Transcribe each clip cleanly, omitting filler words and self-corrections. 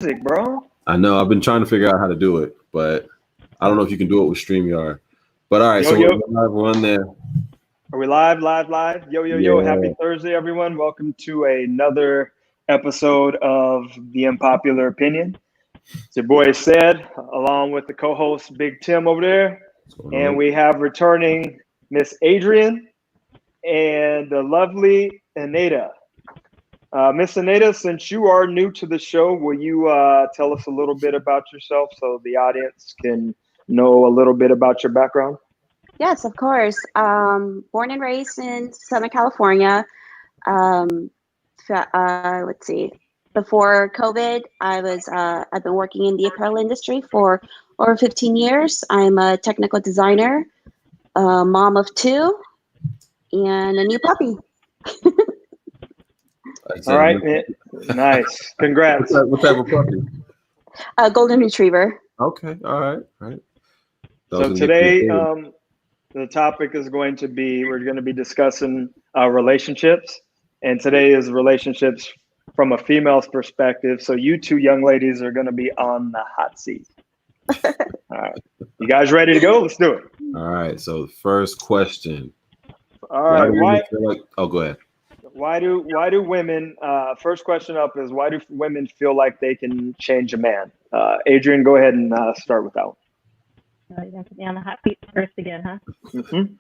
music, bro. I know. I've been trying to figure out how to do it, but I don't know if you can do it with StreamYard. But all right, Yo, so yo. we're on there. Are we live? Yo, yo, yo. Yeah. Happy Thursday, everyone. Welcome to another episode of The Unpopular Opinion. It's your boy Said, along with the co-host Big Tim over there. And we have returning Miss Adrian and the lovely Anita. Miss Anita, since you are new to the show, will you tell us a little bit about yourself so the audience can know a little bit about your background? Yes, of course. Born and raised in Southern California. Let's see. Before COVID, I've been working in the apparel industry for over 15 years. I'm a technical designer, a mom of 2, and a new puppy. All right, nice. Congrats. What type of puppy? A golden retriever. Okay, all right. So today, the topic is going to be, we're going to be discussing relationships, and today is relationships from a female's perspective. So you two young ladies are going to be on the hot seat. All right, you guys ready to go? Let's do it. All right. So the first question. All right. Go ahead. Why do women? First question up is, why do women feel like they can change a man? Adrian, go ahead and start with that one. You're going to put me on the hot seat first again, huh? Mm-hmm.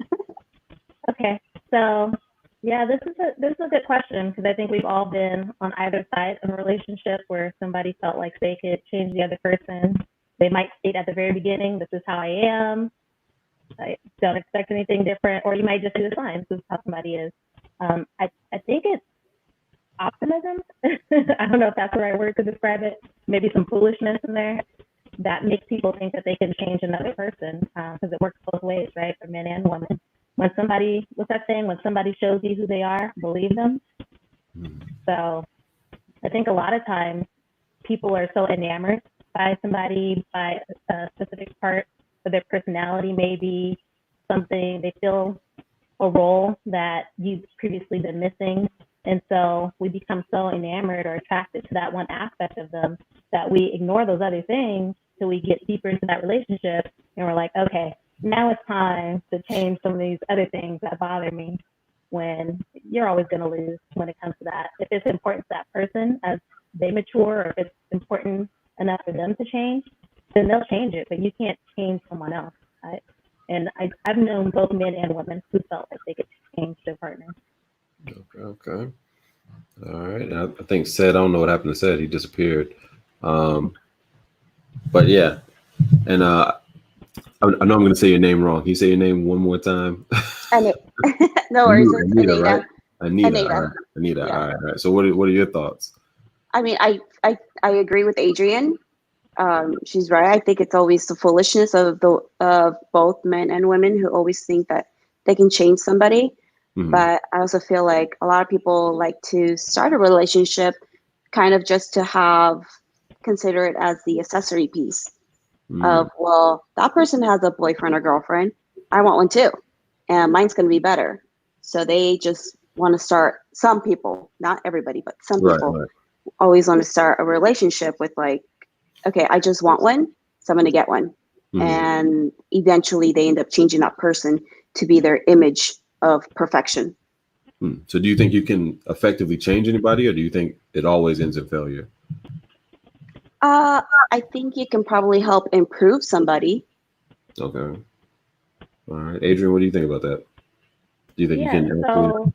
Okay, so yeah, this is a good question, because I think we've all been on either side of a relationship where somebody felt like they could change the other person. They might state at the very beginning, "This is how I am. I don't expect anything different," or you might just see the signs. This is how somebody is. I think it's optimism. I don't know if that's the right word to describe it. Maybe some foolishness in there that makes people think that they can change another person, because it works both ways, right, for men and women. When somebody, what's that saying? When somebody shows you who they are, believe them. So I think a lot of times people are so enamored by somebody, by a specific part of their personality, maybe something, they feel a role that you've previously been missing. And so we become so enamored or attracted to that one aspect of them that we ignore those other things till we get deeper into that relationship, and we're like, okay, now it's time to change some of these other things that bother me, when you're always going to lose when it comes to that. If it's important to that person as they mature, or if it's important enough for them to change, then they'll change it, but you can't change someone else, right? And I've known both men and women who felt like they could change their partner. Okay. All right. I think Sed, I don't know what happened to Sed. He disappeared. But yeah. And I know I'm going to say your name wrong. Can you say your name one more time? No worries. Anita, right? Anita. Yeah. All right. So what are your thoughts? I mean, I agree with Adrian. She's right. I think it's always the foolishness of both men and women who always think that they can change somebody. Mm-hmm. But I also feel like a lot of people like to start a relationship kind of just to consider it as the accessory piece of, well, that person has a boyfriend or girlfriend. I want one too. And mine's going to be better. So they just want to start, some people, not everybody, but some people always want to start a relationship with like, okay, I just want one, so I'm going to get one. Mm-hmm. And eventually they end up changing that person to be their image of perfection. So do you think you can effectively change anybody, or do you think it always ends in failure? I think you can probably help improve somebody. Okay. All right. Adrian, what do you think about that? Do you think you can? So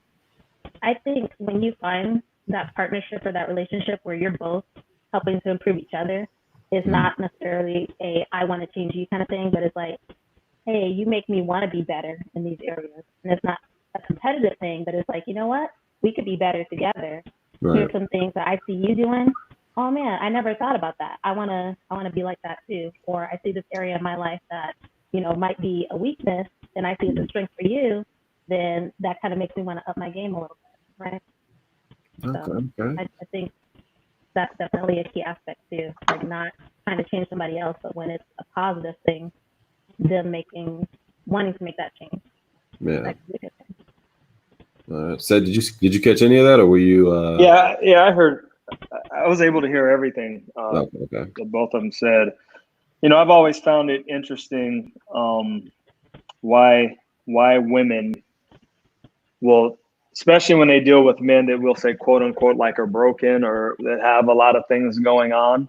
I think when you find that partnership or that relationship where you're both helping to improve each other, it's not necessarily I want to change you kind of thing, but it's like, hey, you make me want to be better in these areas. And it's not a competitive thing, but it's like, you know what? We could be better together. Right. Here's some things that I see you doing. Oh man, I never thought about that. I wanna be like that too. Or I see this area of my life that, might be a weakness, and I see it's a strength for you, then that kind of makes me want to up my game a little bit, right? Okay. So I think that's definitely a key aspect too. Like, not trying to change somebody else, but when it's a positive thing, them wanting to make that change. Yeah. So did you catch any of that, or were you? Yeah, I heard I was able to hear everything Okay. that both of them said. I've always found it interesting why women will, especially when they deal with men that will say quote unquote like are broken or that have a lot of things going on,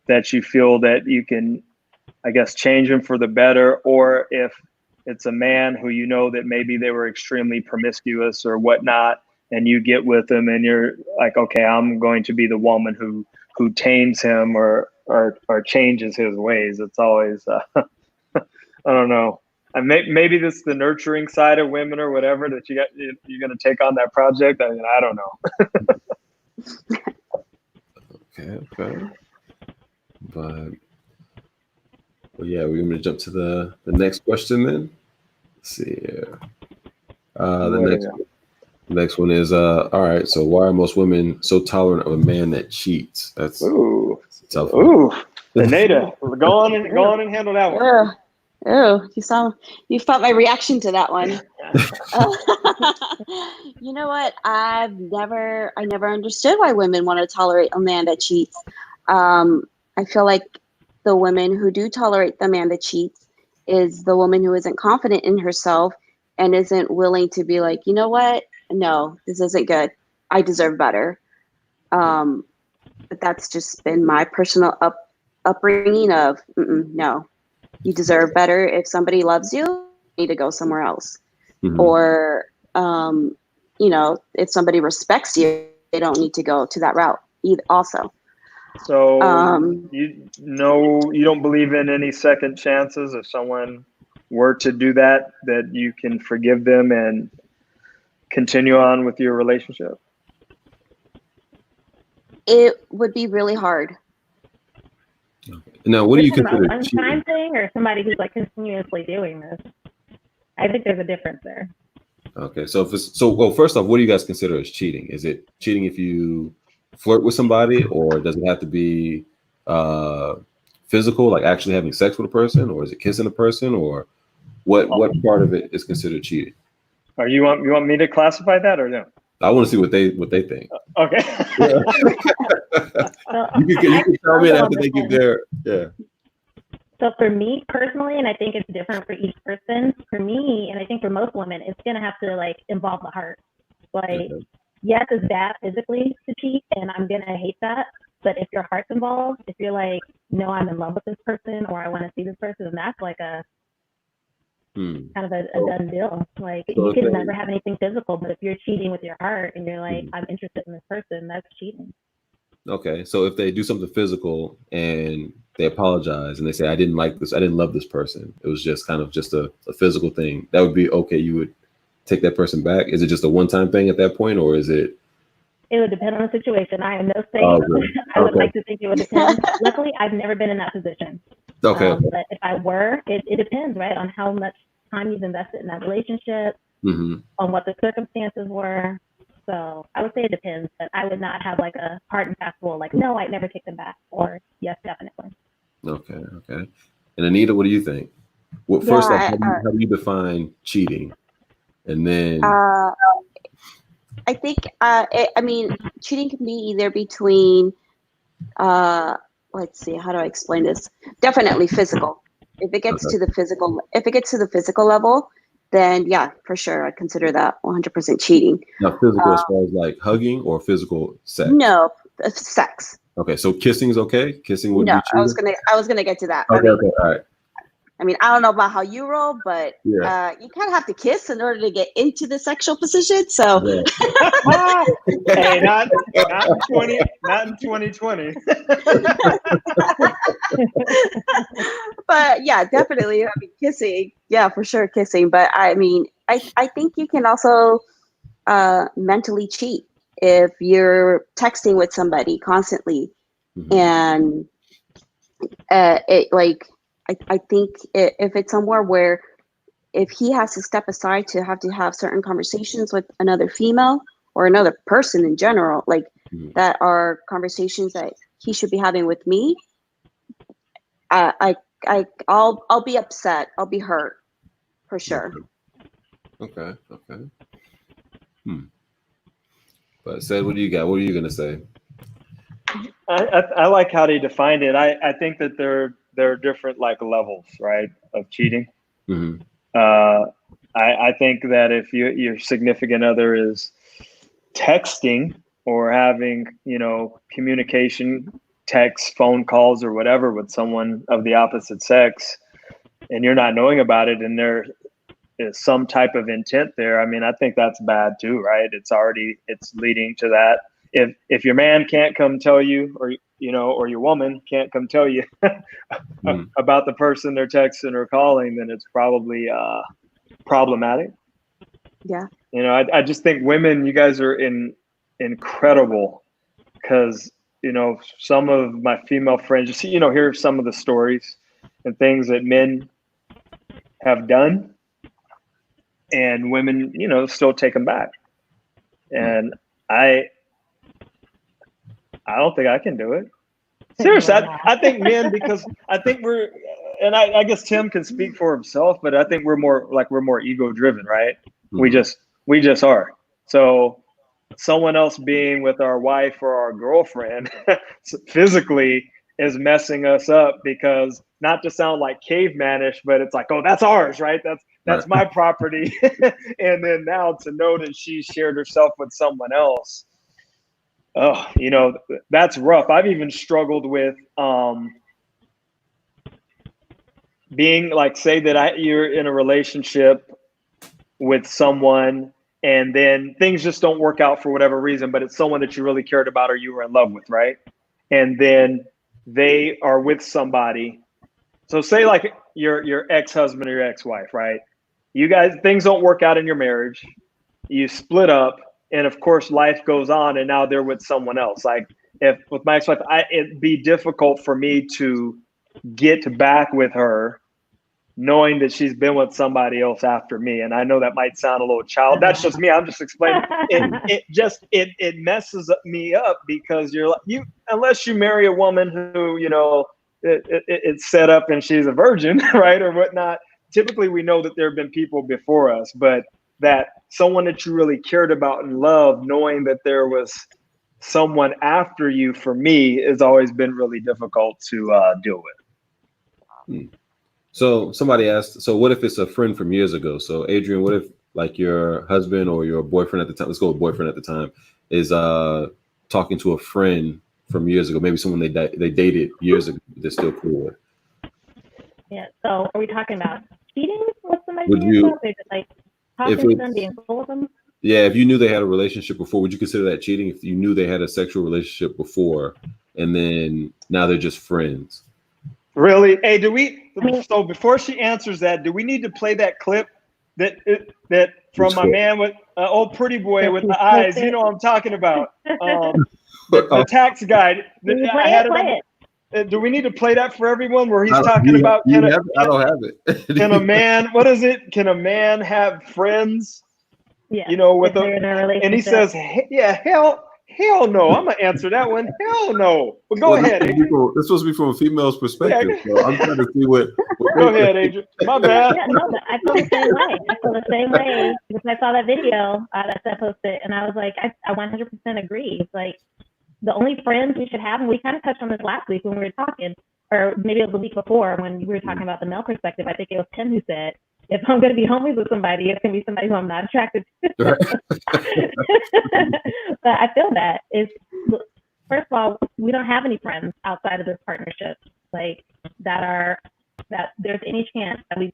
that you feel that you can, I guess, change them for the better, or if it's a man who that maybe they were extremely promiscuous or whatnot, and you get with them and you're like, okay, I'm going to be the woman who tames him or changes his ways. It's always I don't know. Maybe this is the nurturing side of women or whatever that you're going to take on that project. I don't know. Okay. But yeah, we're going to jump to the next question then. Let's see here. The next one is all right. So why are most women so tolerant of a man that cheats? That's ooh, tough one. Anita, go on and handle that one. Oh, you felt my reaction to that one. You know what? I never understood why women want to tolerate a man that cheats. I feel like the women who do tolerate the man that cheats is the woman who isn't confident in herself and isn't willing to be like, you know what? No, this isn't good. I deserve better. But that's just been my personal upbringing of no. You deserve better. If somebody loves you, you need to go somewhere else. Mm-hmm. Or, if somebody respects you, they don't need to go to that route either also. So, you don't believe in any second chances if someone were to do that you can forgive them and continue on with your relationship? It would be really hard. Now, what do you consider a one-time thing or somebody who's like continuously doing this? I think there's a difference there. Okay, so well, first off, what do you guys consider as cheating? Is it cheating if you flirt with somebody, or does it have to be physical, like actually having sex with a person, or is it kissing a person, or what part of it is considered cheating? Or you want me to classify that or no? I want to see what they think. Okay. You can tell me after they get there. Yeah. So for me personally, and I think it's different for each person, for me, and I think for most women, it's going to have to like involve the heart. Like, yes, it's bad physically to cheat, and I'm going to hate that. But if your heart's involved, if you're like, no, I'm in love with this person, or I want to see this person, then that's like a kind of a done deal. Like, so you can never have anything physical, but if you're cheating with your heart and you're like, I'm interested in this person, that's cheating. Okay, so if they do something physical and they apologize and they say, I didn't like this, I didn't love this person, it was just kind of just a physical thing, that would be okay, you would take that person back? Is it just a one-time thing at that point, or is it? It would depend on the situation. I am no saint. I would like to think it would depend. Luckily, I've never been in that position. Okay. But if I were, it depends, right, on how much time you've invested in that relationship, on what the circumstances were. So I would say it depends, but I would not have like a hard and fast rule, like, no, I'd never take them back, or yes, definitely. Okay. And Anita, what do you think? Well, first off, how do you define cheating? And then I think cheating can be either between let's see, how do I explain this? Definitely physical. If it gets to the physical level, then yeah, for sure, I consider that 100% cheating. Now, physical as far as like hugging, or physical sex? No, sex. Okay, so kissing is okay. Kissing would be cheating? I was gonna get to that. Okay, all right. I mean, I don't know about how you roll, but you kind of have to kiss in order to get into the sexual position. So, hey, not in 2020. But yeah, definitely. I mean, kissing, yeah, for sure, kissing. But I mean, I think you can also mentally cheat if you're texting with somebody constantly, and I think if it's somewhere where if he has to step aside to have certain conversations with another female or another person in general, like that are conversations that he should be having with me, I'll be upset. I'll be hurt for sure. Okay. But said, what do you got? What are you gonna say? I like how they defined it. I think that there are different like levels, right, of cheating. Mm-hmm. I think that if your significant other is texting or having, communication, text, phone calls, or whatever with someone of the opposite sex, and you're not knowing about it, and there is some type of intent there, I mean, I think that's bad too, right? It's leading to that. If your man can't come tell you, or your woman can't come tell you about the person they're texting or calling, then it's probably problematic. Yeah. I just think women, you guys are incredible, because some of my female friends, just hear some of the stories and things that men have done, and women, still take them back. And I don't think I can do it. Seriously, I think men, because I think we're, and I guess Tim can speak for himself, but I think we're more ego driven, right? Mm-hmm. We just are. So someone else being with our wife or our girlfriend physically is messing us up, because, not to sound like cavemanish, but it's like, oh, that's ours, right? That's my property. And then now to know that she shared herself with someone else, oh, that's rough. I've even struggled with being like, say that you're in a relationship with someone, and then things just don't work out for whatever reason, but it's someone that you really cared about or you were in love with, right? And then they are with somebody. So say like your ex-husband or your ex-wife, right? You guys, things don't work out in your marriage. You split up, and of course life goes on, and now they're with someone else. Like, if with my ex-wife, it'd be difficult for me to get back with her knowing that she's been with somebody else after me. And I know that might sound a little child. That's just me. I'm just explaining. It messes me up, because unless you marry a woman who, it's set up and she's a virgin, right, or whatnot. Typically, we know that there have been people before us, but that someone that you really cared about and loved, knowing that there was someone after you, for me, has always been really difficult to deal with. So somebody asked, so what if it's a friend from years ago? So Adrian, what if like your husband or your boyfriend at the time, let's go with boyfriend at the time, is talking to a friend from years ago, maybe someone they dated years ago, they're still cool with? Yeah. So are we talking about cheating with somebody? Would you, like talking to them, being cool with them? Yeah, if you knew they had a relationship before, would you consider that cheating? If you knew they had a sexual relationship before, and then now they're just friends? Really? Hey, so before she answers that, do we need to play that clip that from my man with old pretty boy with the eyes? You know what I'm talking about. The tax guy. Do we need to play that for everyone, where he's talking about, I don't have it. Can a man, what is it? Can a man have friends? Yeah. With and he says, yeah, hell no. I'm gonna answer that one. Hell no. But go ahead, Adrian. It's supposed to be from a female's perspective. Yeah. So I'm trying to see what go ahead, Adrian. My bad. Yeah, no, but I feel the same way. Because I saw that video that I posted, and I was like, I 100% agree. It's like, the only friends we should have, and we kind of touched on this last week when we were talking, or maybe it was the week before when we were talking about the male perspective. I think it was Tim who said, if I'm going to be homies with somebody, it's going to be somebody who I'm not attracted to. Right. But I feel that first of all, we don't have any friends outside of this partnership, like that there's any chance that we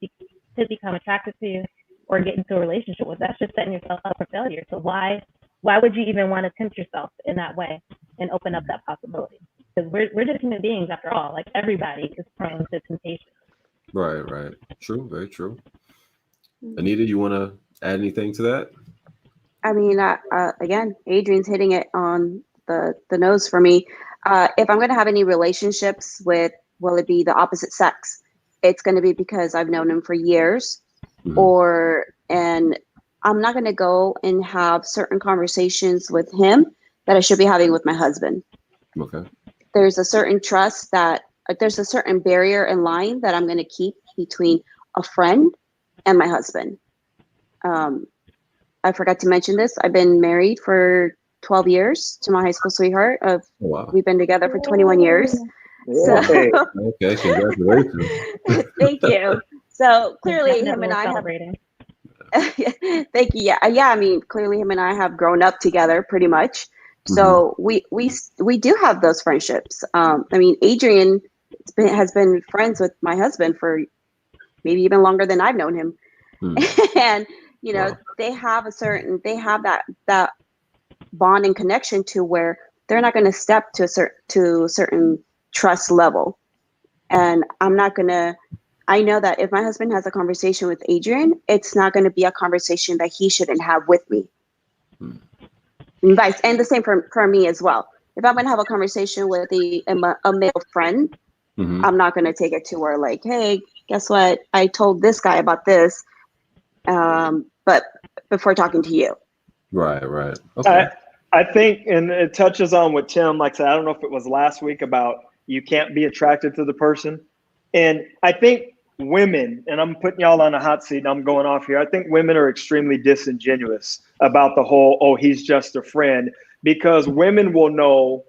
could become attracted to or get into a relationship with. That's just setting yourself up for failure. So why would you even want to tempt yourself in that way and open up that possibility? Because we're just human beings after all. Like, everybody is prone to temptation. Right. True. Very true. Anita, you want to add anything to that? I mean, again, Adrian's hitting it on the nose for me. If I'm going to have any relationships with, will it be the opposite sex? It's going to be because I've known him for years, and I'm not going to go and have certain conversations with him that I should be having with my husband. Okay. There's a certain trust there's a certain barrier in line that I'm going to keep between a friend and my husband. I forgot to mention this. I've been married for 12 years to my high school sweetheart. Wow. We've been together for 21 years. So, Okay, congratulations. thank you. So clearly, him and I have. Thank you. Yeah. I mean, clearly, him and I have grown up together pretty much. So we do have those friendships. I mean, Adrian has been friends with my husband for maybe even longer than I've known him. And you know, they have that bond and connection to where they're not going to step to a certain trust level. And I'm not going to. I know that if my husband has a conversation with Adrian, it's not going to be a conversation that he shouldn't have with me. And the same for me as well. If I'm going to have a conversation with a male friend, I'm not going to take it to where like, hey, guess what? I told this guy about this, but before talking to you. Right. Okay. I think, and it touches on what Tim, like I said, I don't know if it was last week about you can't be attracted to the person. And I think women, and I'm putting y'all on a hot seat and I'm going off here. I think women are extremely disingenuous about the whole, oh, he's just a friend, because women will know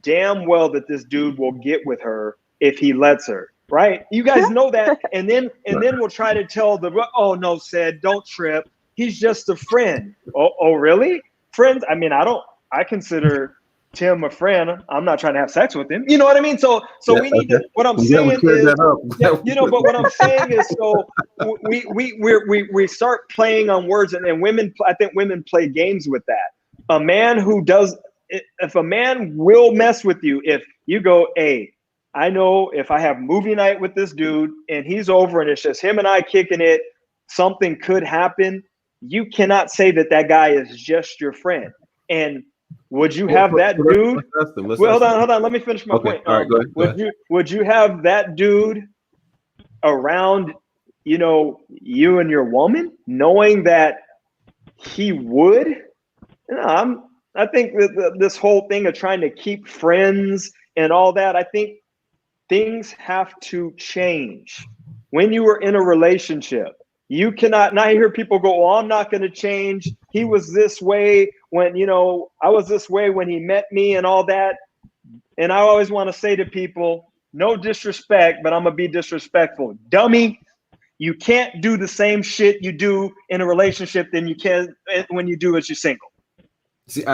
damn well that this dude will get with her if he lets her, right? You guys know that. And then we'll try to tell oh no, said, don't trip. He's just a friend. Oh, really? Friends? I mean, I consider Tim a friend. I'm not trying to have sex with him. You know what I mean? So we need to, what I'm saying is, but what I'm saying is, so we start playing on words, and women, I think women play games with that. A man who does, if a man will mess with you, if you go, hey, I know if I have movie night with this dude and he's over and it's just him and I kicking it, something could happen. You cannot say that guy is just your friend. And would you have that dude? Well, hold on. Let me finish my point. All right, go ahead. Would you have that dude around, you and your woman, knowing that he would? I think this whole thing of trying to keep friends and all that, I think things have to change. When you are in a relationship, you cannot, now hear people go, oh, I'm not going to change. He was this way when, I was this way when he met me and all that. And I always want to say to people, no disrespect, but I'm going to be disrespectful. Dummy, you can't do the same shit you do in a relationship than you can when you do as you're single. See,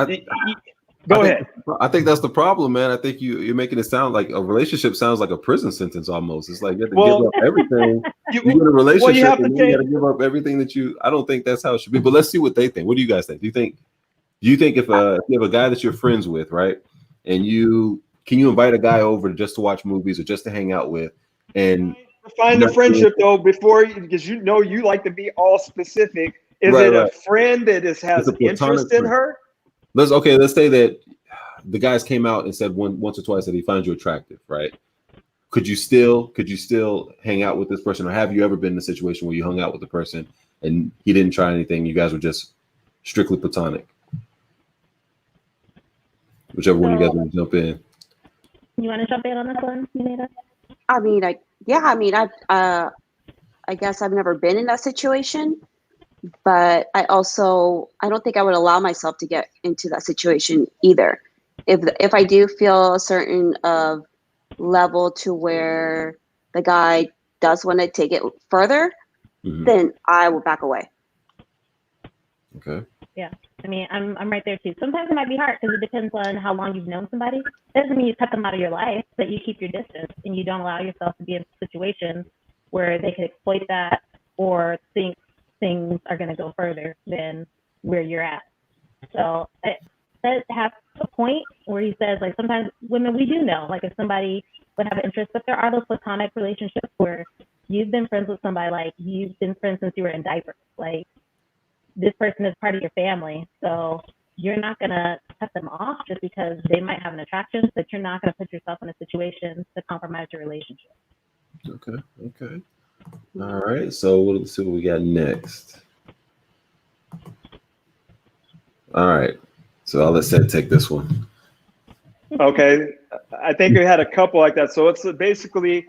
Go ahead. I think that's the problem, man. I think you're making it sound like a relationship sounds like a prison sentence almost. It's like you have to give up everything. You're in a relationship and you got to give up everything that you. I don't think that's how it should be. But let's see what they think. What do you guys think? Do you think if you have a guy that you're friends with, right, and can you invite a guy over just to watch movies or just to hang out with, and define the friendship though before because you like to be all specific. Is it a friend that has interest in her? Let's say that the guys came out and said once or twice that he finds you attractive, right? Could you still hang out with this person, or have you ever been in a situation where you hung out with the person and he didn't try anything? You guys were just strictly platonic. Whichever one you guys want to jump in. You want to jump in on this one, Nina? I mean, I guess I've never been in that situation. But I don't think I would allow myself to get into that situation either. If I do feel a certain level to where the guy does want to take it further, then I will back away. Okay. Yeah. I mean, I'm right there too. Sometimes it might be hard because it depends on how long you've known somebody. It doesn't mean you cut them out of your life, but you keep your distance and you don't allow yourself to be in situations where they can exploit that or think things are going to go further than where you're at. So that has a point where he says, like, sometimes women, we do know, like, if somebody would have an interest, but there are those platonic relationships where you've been friends with somebody, like, you've been friends since you were in diapers. Like, this person is part of your family, so you're not going to cut them off just because they might have an attraction, but you're not going to put yourself in a situation to compromise your relationship. Okay. All right, so let's see what we got next. All right, so I'll let Seth take this one. Okay, I think we had a couple like that. So it's basically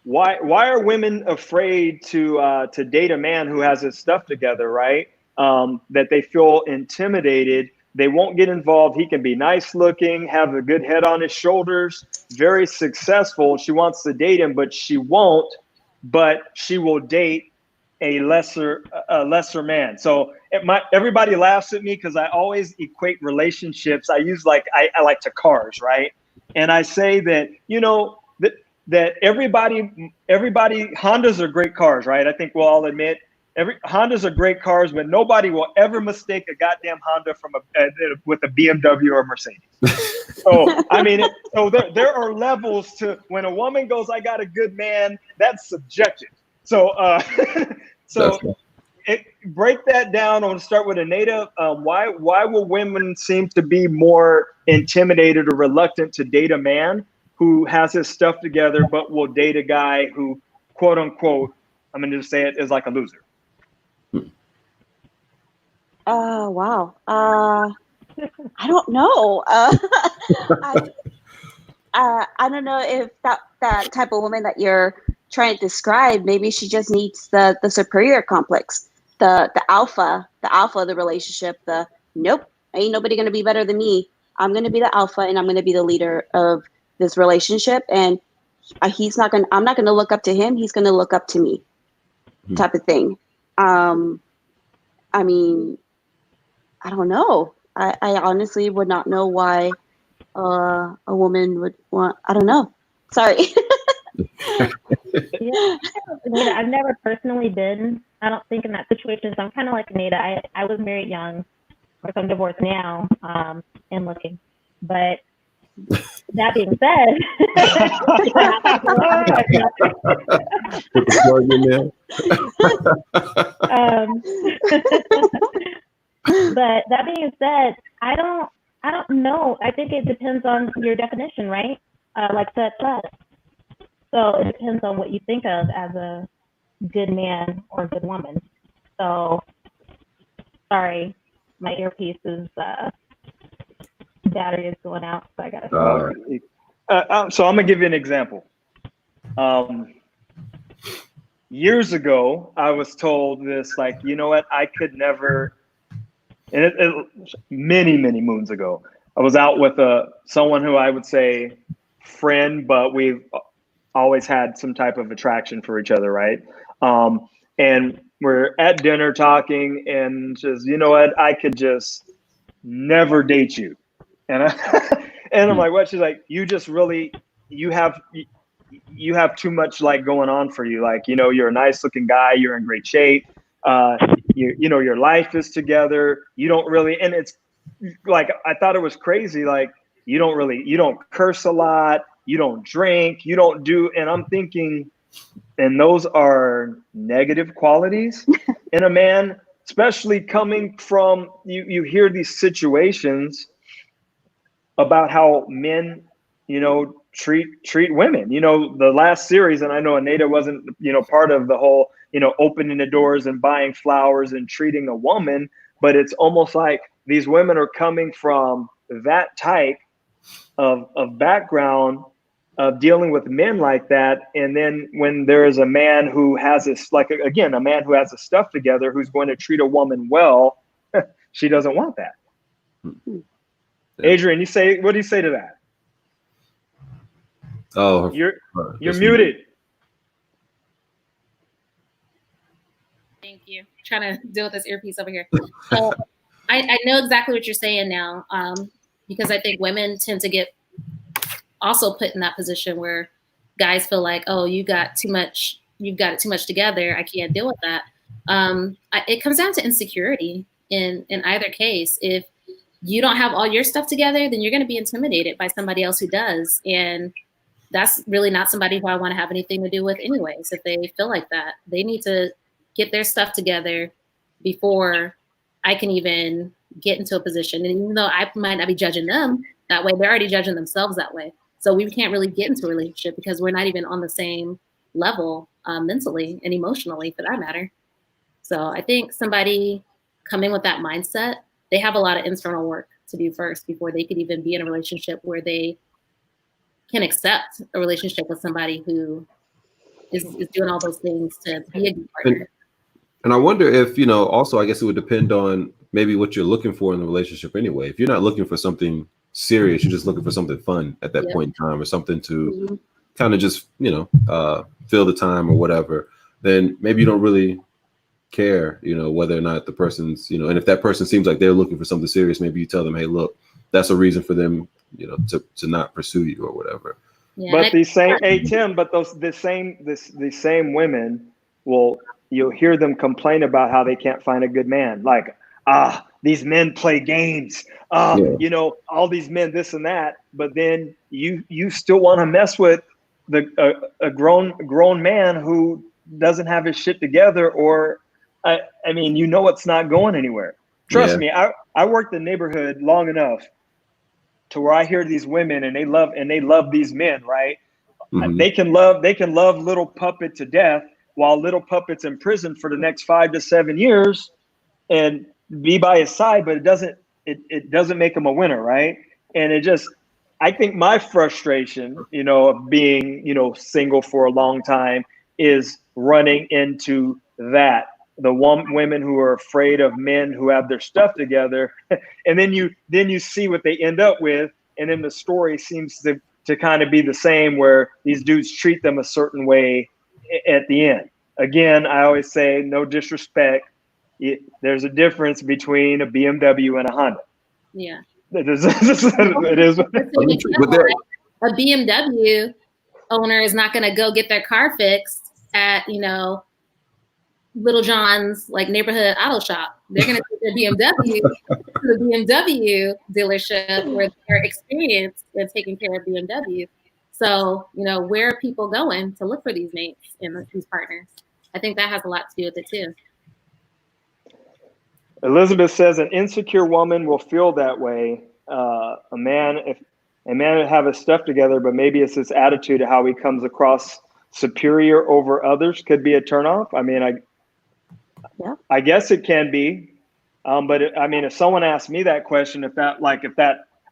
why are women afraid to date a man who has his stuff together, right? That they feel intimidated They won't get involved. He can be nice looking, have a good head on his shoulders, very successful. She wants to date him, but she won't. But she will date a lesser man. So everybody laughs at me because I always equate relationships. I use I like to cars, right? And I say that, that everybody, Hondas are great cars, right? I think we'll all admit Hondas are great cars, but nobody will ever mistake a goddamn Honda from with a BMW or a Mercedes. So, I mean, so there are levels to when a woman goes, I got a good man, that's subjective. So, break that down. I want to start with Anita. Why will women seem to be more intimidated or reluctant to date a man who has his stuff together, but will date a guy who, quote unquote, I'm going to just say it, is like a loser? Wow. I don't know. I don't know if that type of woman that you're trying to describe, maybe she just needs the superior complex, the alpha of the relationship. Nope, ain't nobody gonna be better than me. I'm gonna be the alpha, and I'm gonna be the leader of this relationship. And I'm not gonna look up to him. He's gonna look up to me, type of thing. I mean, I don't know. I honestly would not know why a woman would want. I don't know. Sorry. Yeah, Anita, I've never personally been, I don't think, in that situation. So I'm kind of like Anita. I was married young, or so I'm divorced now, and looking. But that being said, Put the plug in there. But that being said, I don't know. I think it depends on your definition, right? Like Seth said. So it depends on what you think of as a good man or a good woman. So, sorry, my earpiece is battery is going out, so I gotta. So I'm gonna give you an example. Years ago, I was told this, like, you know what? I could never. And many moons ago, I was out with someone who I would say friend, but we've always had some type of attraction for each other, right? And we're at dinner talking, and says, you know what? I could just never date you. And I'm like, what? She's like, you have too much like going on for you. Like, you're a nice looking guy. You're in great shape. Your life is together. You don't really, and it's like, I thought it was crazy. Like, you don't curse a lot. You don't drink. You don't do, and I'm thinking, and those are negative qualities in a man, especially coming from, you hear these situations about how men, treat women. The last series, and I know Anita wasn't, part of the whole, opening the doors and buying flowers and treating a woman, but it's almost like these women are coming from that type of background of dealing with men like that. And then when there is a man who has this, like, again, a man who has his stuff together, who's going to treat a woman well, she doesn't want that. Adrian, what do you say to that? Oh, you're muted. Thank you. Trying to deal with this earpiece over here. So I know exactly what you're saying now, because I think women tend to get also put in that position where guys feel like, oh, you've got it too much together. I can't deal with that. It comes down to insecurity in either case. If you don't have all your stuff together, then you're going to be intimidated by somebody else who does. And that's really not somebody who I want to have anything to do with anyways. If they feel like that, they need to get their stuff together before I can even get into a position. And even though I might not be judging them that way, they're already judging themselves that way. So we can't really get into a relationship because we're not even on the same level mentally and emotionally, for that matter. So I think somebody coming with that mindset, they have a lot of internal work to do first before they could even be in a relationship where they can accept a relationship with somebody who is doing all those things to be a good partner. And I wonder if, also, I guess it would depend on maybe what you're looking for in the relationship anyway. If you're not looking for something serious, you're just looking for something fun at that point in time, or something to kind of just, fill the time or whatever, then maybe you don't really care, whether or not the person's, and if that person seems like they're looking for something serious, maybe you tell them, hey, look, that's a reason for them, to not pursue you or whatever. Yeah, but these same, hey Tim, but the same women you'll hear them complain about how they can't find a good man. Like, these men play games. All these men, this and that. But then you still want to mess with a grown man who doesn't have his shit together, or I mean, it's not going anywhere. Trust me, I worked the neighborhood long enough to where I hear these women and they love these men, right? Mm-hmm. They can love little puppet to death, while little puppet's in prison for the next 5 to 7 years and be by his side, but it doesn't make him a winner, right? And I think my frustration, of being, single for a long time is running into that. The women who are afraid of men who have their stuff together, and then you see what they end up with, and then the story seems to kind of be the same, where these dudes treat them a certain way at the end. Again, I always say, no disrespect, there's a difference between a BMW and a Honda. Yeah, it is. A BMW owner is not going to go get their car fixed at Little John's neighborhood auto shop. They're going to take their BMW to the BMW dealership where they're experienced in taking care of BMW. So, where are people going to look for these mates and these partners? I think that has a lot to do with it too. Elizabeth says an insecure woman will feel that way. A man would have his stuff together, but maybe it's his attitude of how he comes across superior over others could be a turnoff. I mean, I guess it can be. But if someone asked me that question,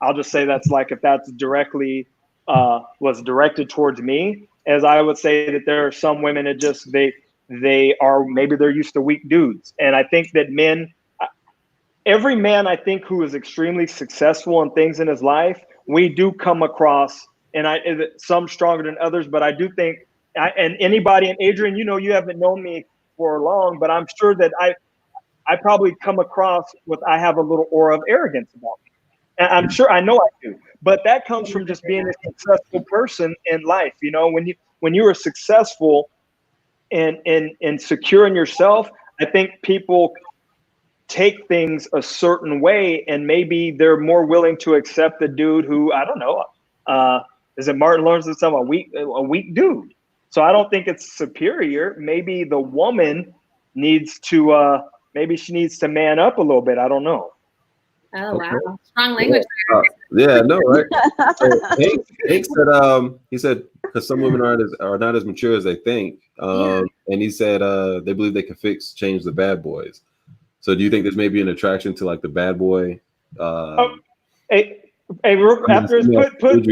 I'll just say if that's directly was directed towards me, as I would say that there are some women that just, maybe they're used to weak dudes. And I think that every man, I think, who is extremely successful in things in his life, we do come across, and some stronger than others, but I do think, and anybody, and Adrian, you haven't known me for long, but I'm sure that I probably come across I have a little aura of arrogance about me. And I'm sure, I know I do, but that comes from just being a successful person in life. When you are successful and secure in yourself, I think people take things a certain way, and maybe they're more willing to accept a dude who, I don't know, is it Martin Lawrence or something, a weak dude. So I don't think it's superior. Maybe the woman needs to, maybe she needs to man up a little bit. I don't know. Oh, wow. Strong language. Yeah, no, right. So Hank said, he said, because some women are not as mature as they think. And he said they believe they can change the bad boys. So do you think there's maybe an attraction to the bad boy? After put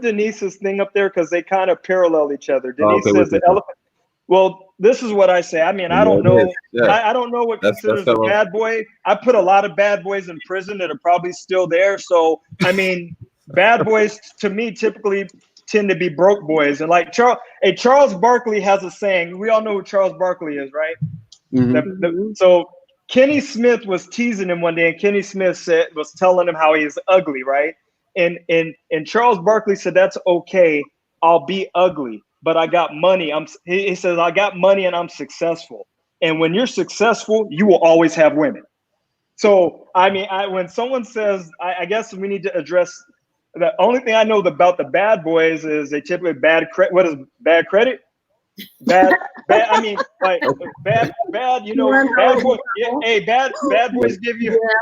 Denise's thing up there, because they kind of parallel each other. Denise says the elephant. Well, this is what I say. I mean, I don't know. Yeah. I don't know what considers a bad boy. I put a lot of bad boys in prison that are probably still there. So, I mean, bad boys to me typically tend to be broke boys. And Charles Barkley has a saying. We all know who Charles Barkley is, right? Mm-hmm. So Kenny Smith was teasing him one day, and Kenny Smith was telling him how he's ugly, right? And Charles Barkley said, "That's okay. I'll be ugly, but I got money." He says, "I got money and I'm successful." And when you're successful, you will always have women. So, I mean, when someone says, I guess we need to address the only thing I know about the bad boys is they typically what is bad credit? Bad. I mean, bad. Bad boys. Yeah, hey, bad boys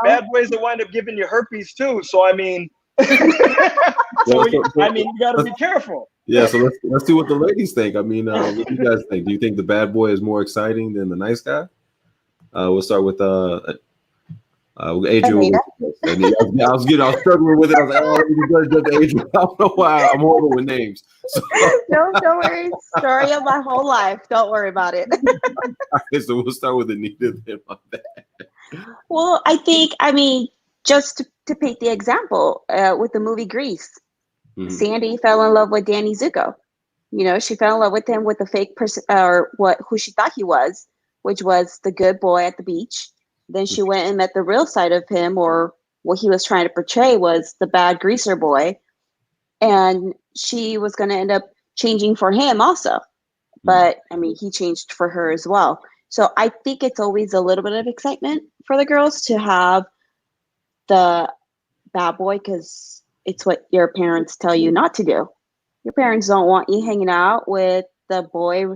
bad boys that wind up giving you herpes too. So I mean, you got to be careful. Yeah. So let's see what the ladies think. I mean, what do you guys think? Do you think the bad boy is more exciting than the nice guy? We'll start with Adrian. I was struggling with it. I was like, oh, Adrian. I don't know why I'm horrible with names. So. Don't worry. Story of my whole life. Don't worry about it. Okay, so we'll start with Anita then on that. Well, I mean, just to paint the example, with the movie Grease, Sandy fell in love with Danny Zuko. You know, she fell in love with him with a fake person, or who she thought he was, which was the good boy at the beach. Then she went and met the real side of him, or what he was trying to portray was the bad greaser boy. And she was going to end up changing for him also. But I mean, he changed for her as well. So I think it's always a little bit of excitement for the girls to have the bad boy, because it's what your parents tell you not to do. Your parents don't want you hanging out with the boy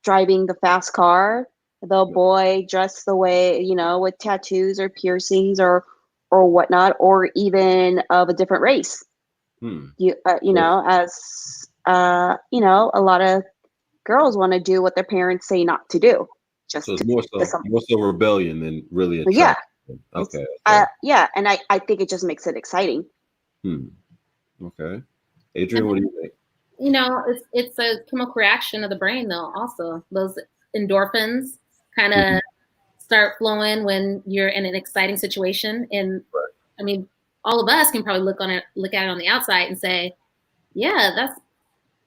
driving the fast car, the boy dressed the way, you know, with tattoos or piercings or whatnot, or even of a different race. You know, as you know, a lot of girls want to do what their parents say not to do. Just so it's more so rebellion than really a yeah. Okay. Yeah, and I think it just makes it exciting. Okay. Adrian, what do you think? You know, it's a chemical reaction of the brain, though. Also, those endorphins kind of start flowing when you're in an exciting situation. And I mean, all of us can probably look at it on the outside and say, yeah, that's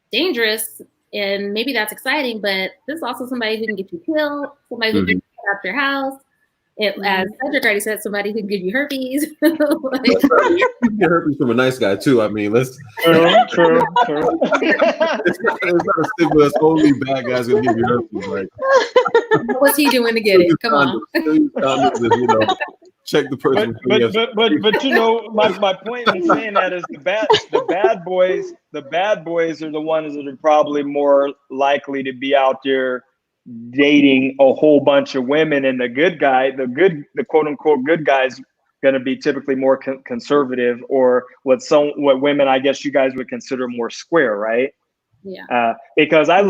dangerous, and maybe that's exciting, but this is also somebody who can get you killed, somebody who can get out your house. As Cedric already said, somebody who can give you herpes. You can get herpes from a nice guy too. I mean, let's. True. It's not a stigma that's only bad guys gonna give you herpes. Like, what's he doing to get it? Come on. You know, check the person. But you know, my point in saying that is the bad boys are the ones that are probably more likely to be out there dating a whole bunch of women, and the quote unquote good guys going to be typically more conservative, or what women, I guess you guys would consider more square, right? Yeah. Because I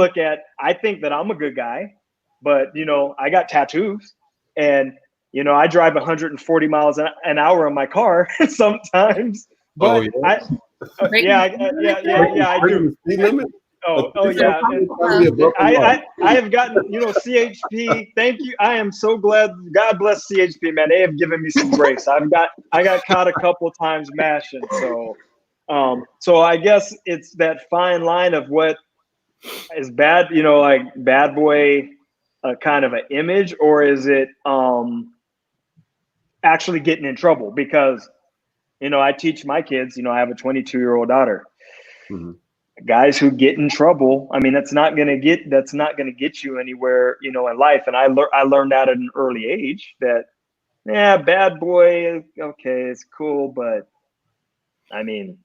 think that I'm a good guy, but you know, I got tattoos, and you know, I drive 140 miles an hour in my car sometimes. But I do. Speed limit? Oh yeah. I have gotten, you know, CHP. Thank you. I am so glad. God bless CHP, man. They have given me some grace. I got caught a couple of times mashing. So I guess it's that fine line of what is bad, you know, like bad boy, kind of an image, or is it actually getting in trouble? Because, you know, I teach my kids, you know, I have a 22-year-old daughter. Guys who get in trouble, I mean, that's not gonna get you anywhere, you know, in life. And I learned that at an early age that, yeah, bad boy, okay, it's cool, but I mean,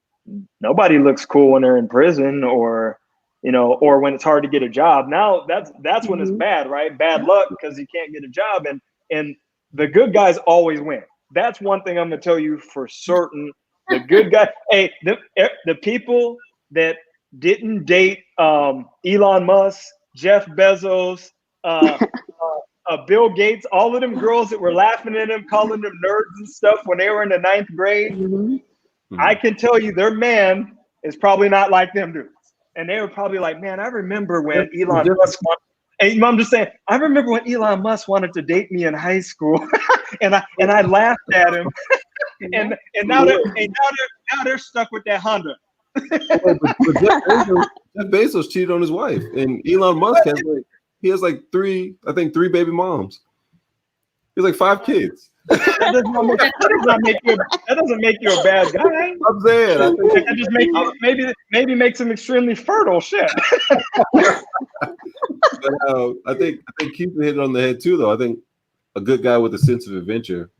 nobody looks cool when they're in prison, or you know, or when it's hard to get a job. Now that's when it's bad, right? Bad luck because you can't get a job, and the good guys always win. That's one thing I'm gonna tell you for certain. The good guy, hey, the people that didn't date Elon Musk, Jeff Bezos, Bill Gates, all of them girls that were laughing at him, calling them nerds and stuff when they were in the 9th grade, I can tell you their man is probably not like them dudes. And they were probably like, man, I remember when Elon Musk and I'm just saying, I remember when Elon Musk wanted to date me in high school, and I laughed at him. and now they're stuck with that Honda. But Jeff Bezos cheated on his wife, and Elon Musk has like three baby moms. He has like 5 kids. That doesn't make you a bad guy. I'm saying, I think that just maybe makes him extremely fertile. Shit. But I think Keith hit it on the head too, though. I think a good guy with a sense of adventure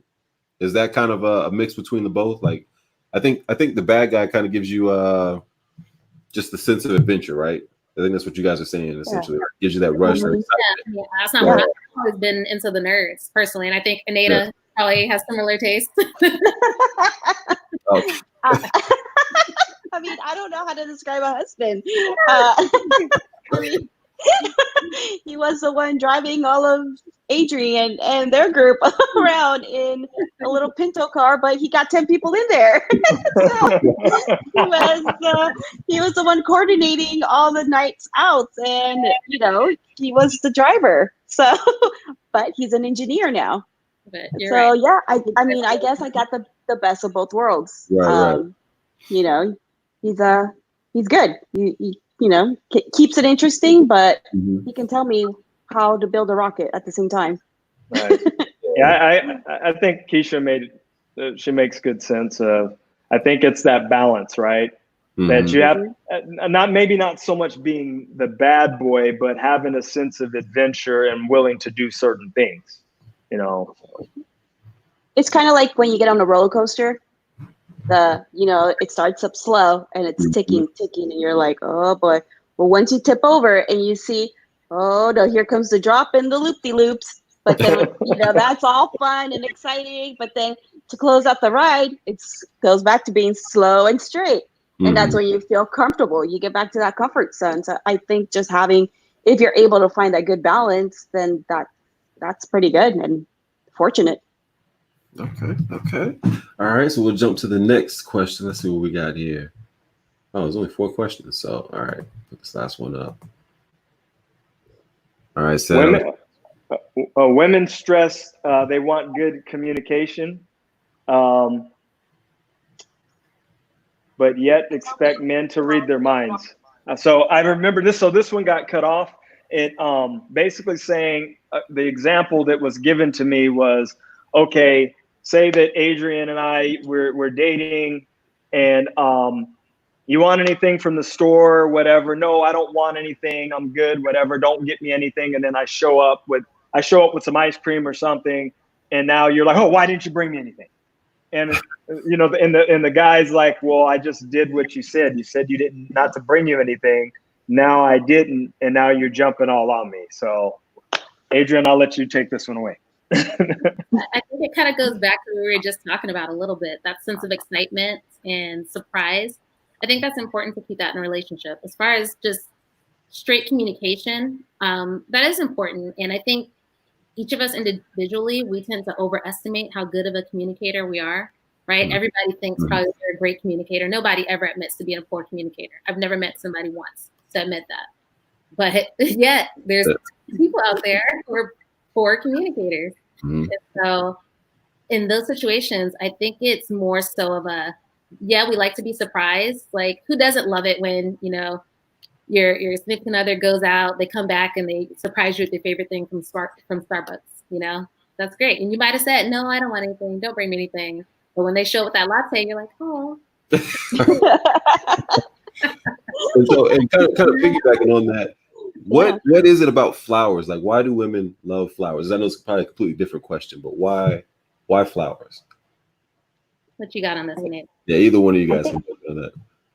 is that kind of a mix between the both. Like, I think the bad guy kind of gives you just the sense of adventure, right? I think that's what you guys are saying. Essentially, gives you that rush. Yeah, that's not what I've always been into the nerds personally, and I think Anita probably has similar tastes. I mean, I don't know how to describe a husband. I mean, he was the one driving all of Adrian and their group around in a little Pinto car, but he got 10 people in there. So he was the one coordinating all the nights out, and you know, he was the driver. So, but he's an engineer now. But you're So right. yeah, I mean, I guess I got the best of both worlds. Right. You know, he's good. You know, keeps it interesting, but he can tell me how to build a rocket at the same time. Right. Yeah, I think Keisha she makes good sense. I think it's that balance, right? That you have not so much being the bad boy, but having a sense of adventure and willing to do certain things. You know, It's kind of like when you get on a roller coaster. It starts up slow and it's ticking, and you're like, oh boy. Well, once you tip over and you see, oh no, here comes the drop and the loop-de-loops. But then, that's all fun and exciting. But then to close out the ride, it goes back to being slow and straight. And that's when you feel comfortable. You get back to that comfort zone. So I think just if you're able to find that good balance, then that's pretty good and fortunate. Okay. All right, so we'll jump to the next question. Let's see what we got here. Oh, there's only 4 questions. So, all right, put this last one up. All right, so women stress they want good communication, but yet expect men to read their minds. So I remember this. So this one got cut off. It basically saying the example that was given to me was, okay, say that Adrian and I we're dating, and you want anything from the store, whatever? No, I don't want anything. I'm good, whatever. Don't get me anything. And then I show up with some ice cream or something, and now you're like, oh, why didn't you bring me anything? And and the guy's like, well, I just did what you said. You said you didn't not to bring you anything. Now I didn't, and now you're jumping all on me. So, Adrian, I'll let you take this one away. I think it kind of goes back to what we were just talking about a little bit, that sense of excitement and surprise. I think that's important to keep that in a relationship. As far as just straight communication, that is important. And I think each of us individually, we tend to overestimate how good of a communicator we are, right? Everybody thinks probably they're a great communicator. Nobody ever admits to being a poor communicator. I've never met somebody once to admit that. But yet there's people out there who are poor communicators. And so in those situations, I think it's more so of we like to be surprised. Like, who doesn't love it when, your significant other goes out, they come back and they surprise you with your favorite thing from Starbucks, That's great. And you might have said, no, I don't want anything. Don't bring me anything. But when they show up with that latte, you're like, oh. and kind of piggybacking on that, what is it about flowers? Like, why do women love flowers? I know it's probably a completely different question, but why flowers? What you got on this, Nate? Yeah, either one of you guys can on that.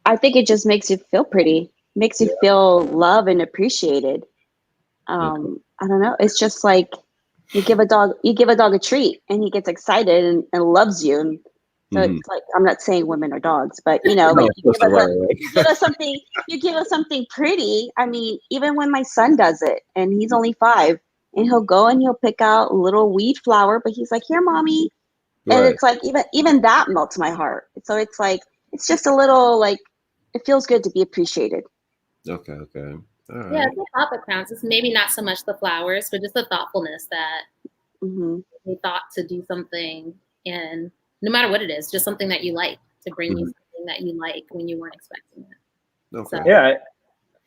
I think it just makes you feel pretty, makes you feel loved and appreciated. I don't know. It's just like you give a dog a treat and he gets excited and loves you. And so it's like, I'm not saying women are dogs, but you give us something pretty. I mean, even when my son does it and he's only 5 and he'll go and he'll pick out a little weed flower, but he's like, here, mommy. And it's like, even that melts my heart. So it's like, it's just a little, like, it feels good to be appreciated. Okay. All right. Yeah, it's the thought that counts. It's maybe not so much the flowers, but just the thoughtfulness that they thought to do something, and no matter what it is, just something that you like, to bring you something that you like when you weren't expecting it. Okay. So, Yeah,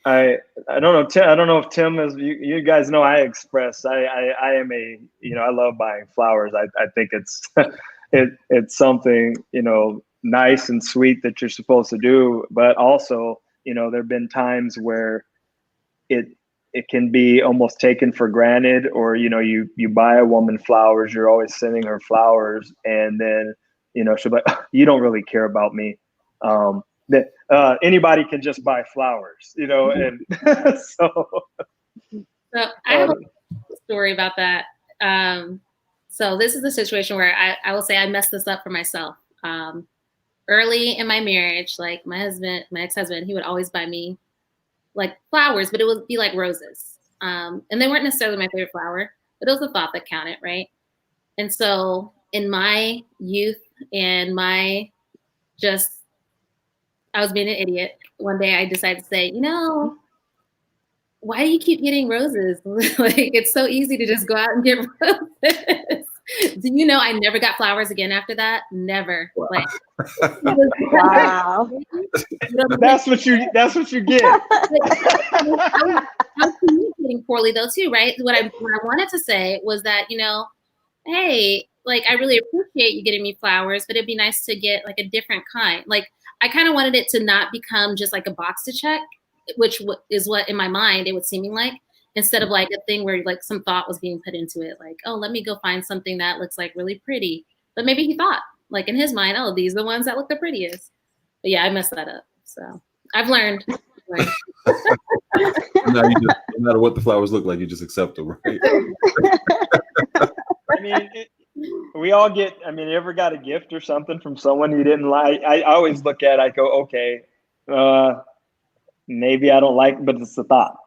I don't know. I don't know if Tim is. You guys know I express. I am a. I love buying flowers. I think it's it's something nice and sweet that you're supposed to do, but also there've been times where it can be almost taken for granted, or you buy a woman flowers, you're always sending her flowers, and then she'll be like, you don't really care about me. That anybody can just buy flowers, and so I have a story about that. So this is a situation where I will say I messed this up for myself. Early in my marriage, like my ex-husband, he would always buy me like flowers, but it would be like roses. And they weren't necessarily my favorite flower, but it was the thought that counted, right? And so in my youth and I was being an idiot. One day I decided to say, why do you keep getting roses? Like, it's so easy to just go out and get roses. Do you know I never got flowers again after that? Never. Wow. Like, Wow. That's what you get. I was communicating poorly though too, right? What I wanted to say was that, hey, like I really appreciate you getting me flowers, but it'd be nice to get like a different kind. Like I kind of wanted it to not become just like a box to check, which is what in my mind it was seeming like, instead of like a thing where like some thought was being put into it. Like, oh, let me go find something that looks like really pretty. But maybe he thought like in his mind, oh, these are the ones that look the prettiest. But yeah, I messed that up. So I've learned. No matter what the flowers look like, you just accept them, right? I mean, we all get, you ever got a gift or something from someone you didn't like? I always look at it, I go, okay, maybe I don't like, but it's the thought.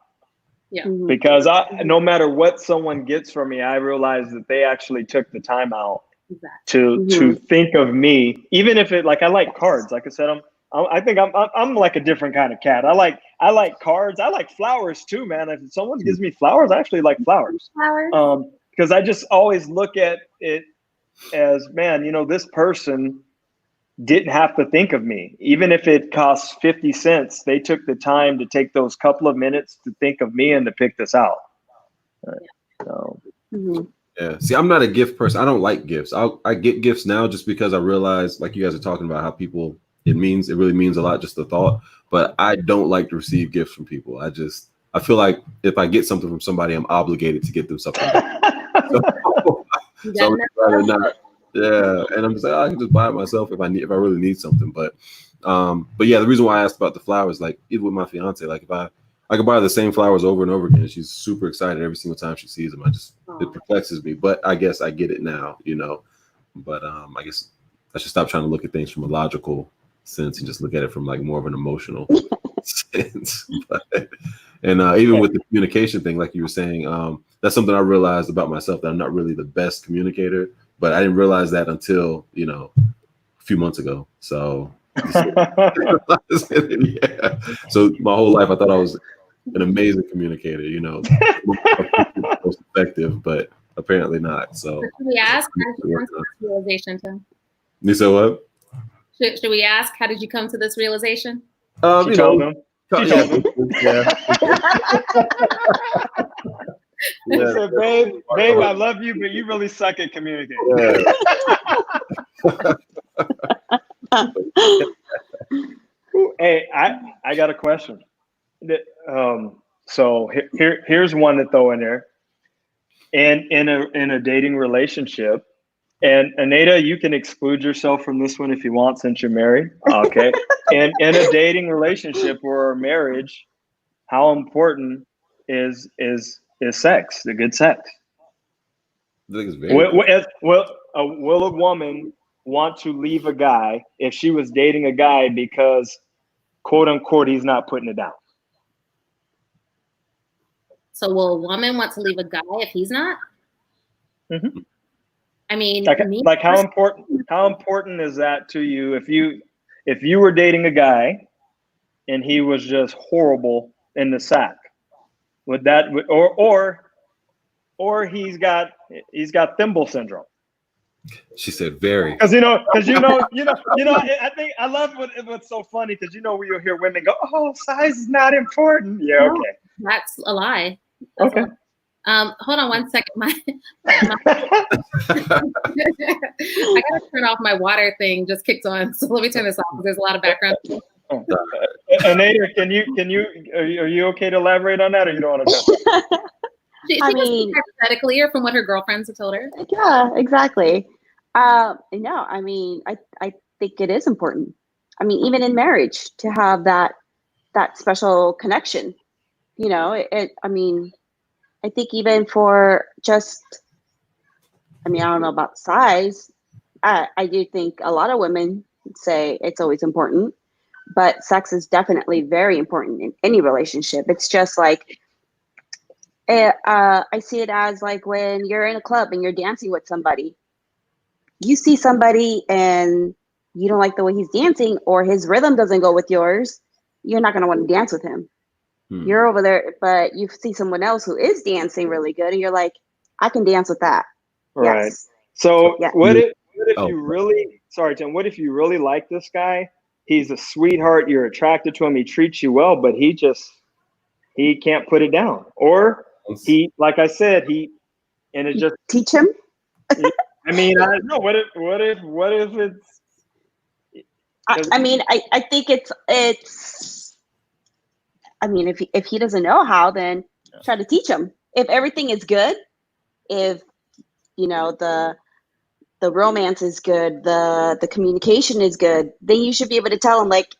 Yeah. Because no matter what someone gets from me, I realize that they actually took the time out to think of me, even if it, like, I like cards. Like I said, I think I'm like a different kind of cat. I like cards. I like flowers too, man. If someone gives me flowers, I actually like flowers. Because I just always look at it as, man, this person didn't have to think of me. Even if it costs 50 cents, they took the time to take those couple of minutes to think of me and to pick this out. Yeah. See, I'm not a gift person. I don't like gifts. I get gifts now just because I realize, like you guys are talking about, how people, it really means a lot, just the thought. But I don't like to receive gifts from people. I feel like if I get something from somebody, I'm obligated to get them something back. So I'd rather not. Yeah, and I'm just like, I can just buy it myself if I really need something. But yeah, the reason why I asked about the flowers, like even with my fiance, like if I could buy the same flowers over and over again, she's super excited every single time she sees them. It perplexes me, but I guess I get it now, But I guess I should stop trying to look at things from a logical sense and just look at it from like more of an emotional sense. Even with the communication thing, like you were saying, that's something I realized about myself, that I'm not really the best communicator. But I didn't realize that until, a few months ago. So, yeah. So my whole life, I thought I was an amazing communicator, most effective, but apparently not. So, should we ask? How did you come to this realization, Tim? You said what? Should we ask? How did you come to this realization? She told him. Yeah. He said, babe, I love you, but you really suck at communicating. Hey, I got a question. So here's one to throw in there. And in a dating relationship, and Anita, you can exclude yourself from this one if you want, since you're married. Okay. And in a dating relationship or a marriage, how important is sex, the good sex? I think it's very will a woman want to leave a guy if she was dating a guy because, quote unquote, he's not putting it down? So will a woman want to leave a guy if he's not? Mm-hmm. I mean, like how important is that to you? If you were dating a guy and he was just horrible in the sack, would that, or he's got thimble syndrome? She said very. Because I think I love what's so funny, because when you'll hear women go, "Oh, size is not important." Yeah, no, okay. That's a lie. Okay. Hold on one second. I gotta turn off my water thing. Just kicked on, so let me turn this off because there's a lot of background. Anita, are you okay to elaborate on that, or you don't want to? She hypothetically, or from what her girlfriends have told her. Yeah, exactly. No, I think it is important. Even in marriage, to have that special connection. I think even for just, I don't know about size. I do think a lot of women say it's always important, but sex is definitely very important in any relationship. It's just like, I see it as like when you're in a club and you're dancing with somebody, you see somebody and you don't like the way he's dancing, or his rhythm doesn't go with yours, you're not going to want to dance with him. You're over there, but you see someone else who is dancing really good and you're like, I can dance with that. Right. Yes. So Yeah. what if Oh. you really, sorry, Tim, what if you really like this guy? He's a sweetheart. You're attracted to him. He treats you well, but he can't put it down. Or he, like I said, and it just Teach him. I mean, I don't know. What if it's? I mean, I think it's. I mean, if he doesn't know how, then try to teach him. If everything is good, if you know the romance is good, the communication is good, then you should be able to tell him, like,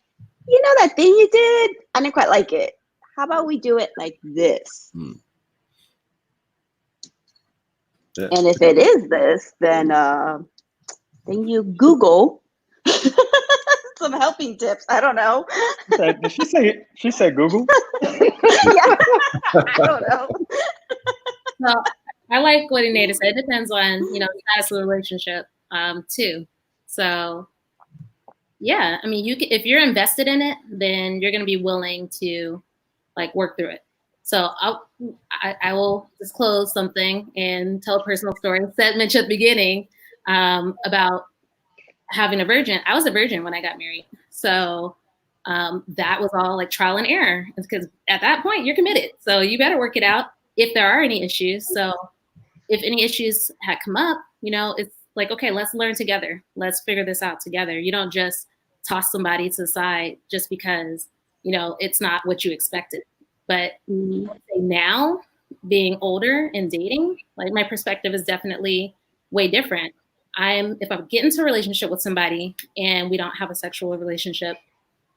you know, that thing you did, I didn't quite like it. How about we do it like this? Yeah. And if it is this, then you Google some helping tips. I don't know. Did she say Google? Yeah, I don't know. Well, I like what Anita said. It depends on, the status of the relationship, too. So, yeah, I mean, if you're invested in it, then you're going to be willing to, like, work through it. So I will disclose something and tell a personal story. Said mentioned at the beginning about having a virgin. I was a virgin when I got married. So that was all like trial and error, because at that point you're committed. So you better work it out if there are any issues. So if any issues had come up, it's like, okay, let's learn together. Let's figure this out together. You don't just toss somebody to the side just because, it's not what you expected. But now, being older and dating, like, my perspective is definitely way different. If I get into a relationship with somebody and we don't have a sexual relationship,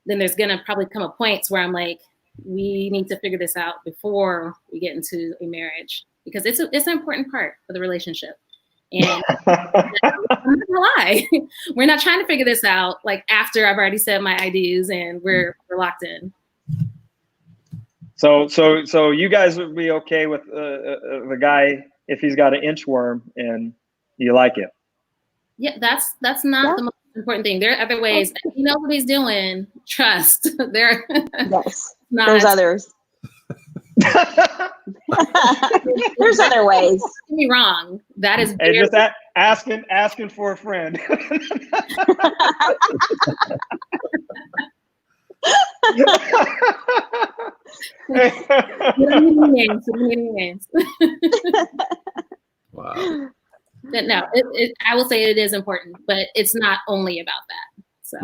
then there's gonna probably come a point where I'm like, we need to figure this out before we get into a marriage, because it's an important part of the relationship. And I'm not gonna lie, we're not trying to figure this out like after I've already said my IDs and we're locked in. So you guys would be okay with the guy if he's got an inchworm and you like it? Yeah, that's not the most important thing. There are other ways. He knows what he's doing. Trust. Yes. There's others. There's other ways. Don't get me wrong. That is just asking for a friend. We don't need any names. Wow. But no, I will say it is important, but it's not only about that. So.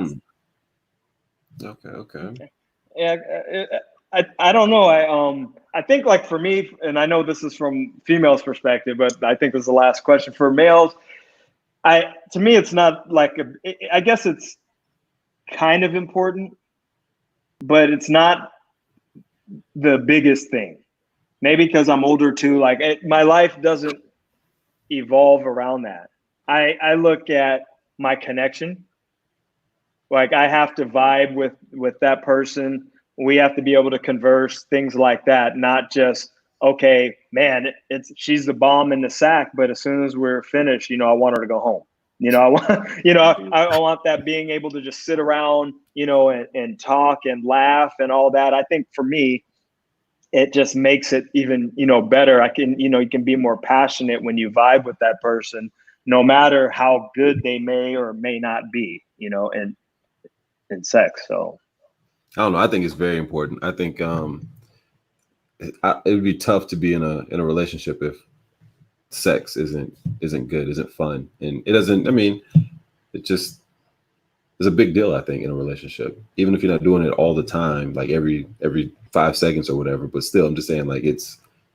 Okay. Yeah, I don't know. I think, like, for me, and I know this is from females' perspective, but I think this is the last question for males. To me, it's not like I guess it's kind of important, but it's not the biggest thing. Maybe because I'm older too. Like, my life doesn't evolve around that. I look at my connection. Like, I have to vibe with that person. We have to be able to converse, things like that. Not just, okay, man, she's the bomb in the sack, but as soon as we're finished, I want her to go home. I want that being able to just sit around, and talk and laugh and all that. I think for me, it just makes it even, better. You can be more passionate when you vibe with that person, no matter how good they may or may not be, in sex. So I don't know. I think it's very important. I think it would be tough to be in a relationship if sex isn't good, isn't fun, and it doesn't. I mean, it just is a big deal, I think, in a relationship, even if you're not doing it all the time, like every 5 seconds or whatever. But still, I'm just saying, like, it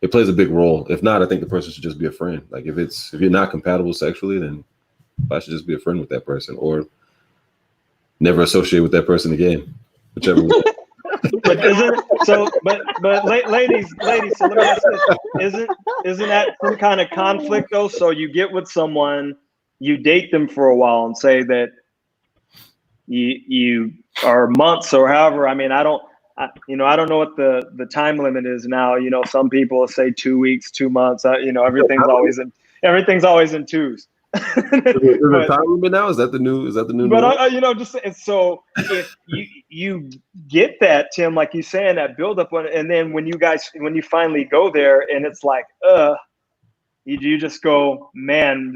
plays a big role. If not, I think the person should just be a friend. Like, if you're not compatible sexually, then I should just be a friend with that person, or never associate with that person again, whichever way. But ladies, so let me ask this. Isn't that some kind of conflict though? So you get with someone, you date them for a while, and say that you are months or however. I mean, I don't know what the time limit is now. Some people say 2 weeks, 2 months. Everything's always in twos. Is there time limit now? Is that the new? But so if you get that, Tim, like you saying, that build up, and then when you finally go there, and it's like, you just go, man,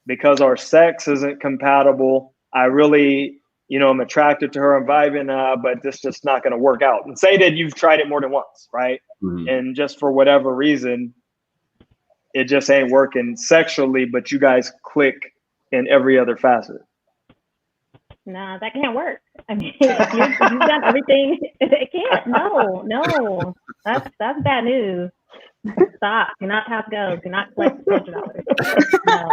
because our sex isn't compatible. I really, I'm attracted to her and vibing, but this just not going to work out. And say that you've tried it more than once, right? Mm-hmm. And just for whatever reason, it just ain't working sexually, but you guys click in every other facet. Nah, that can't work. I mean, if you've done everything, it can't. No, that's bad news. Stop. Do not have go. Do not collect $200. No.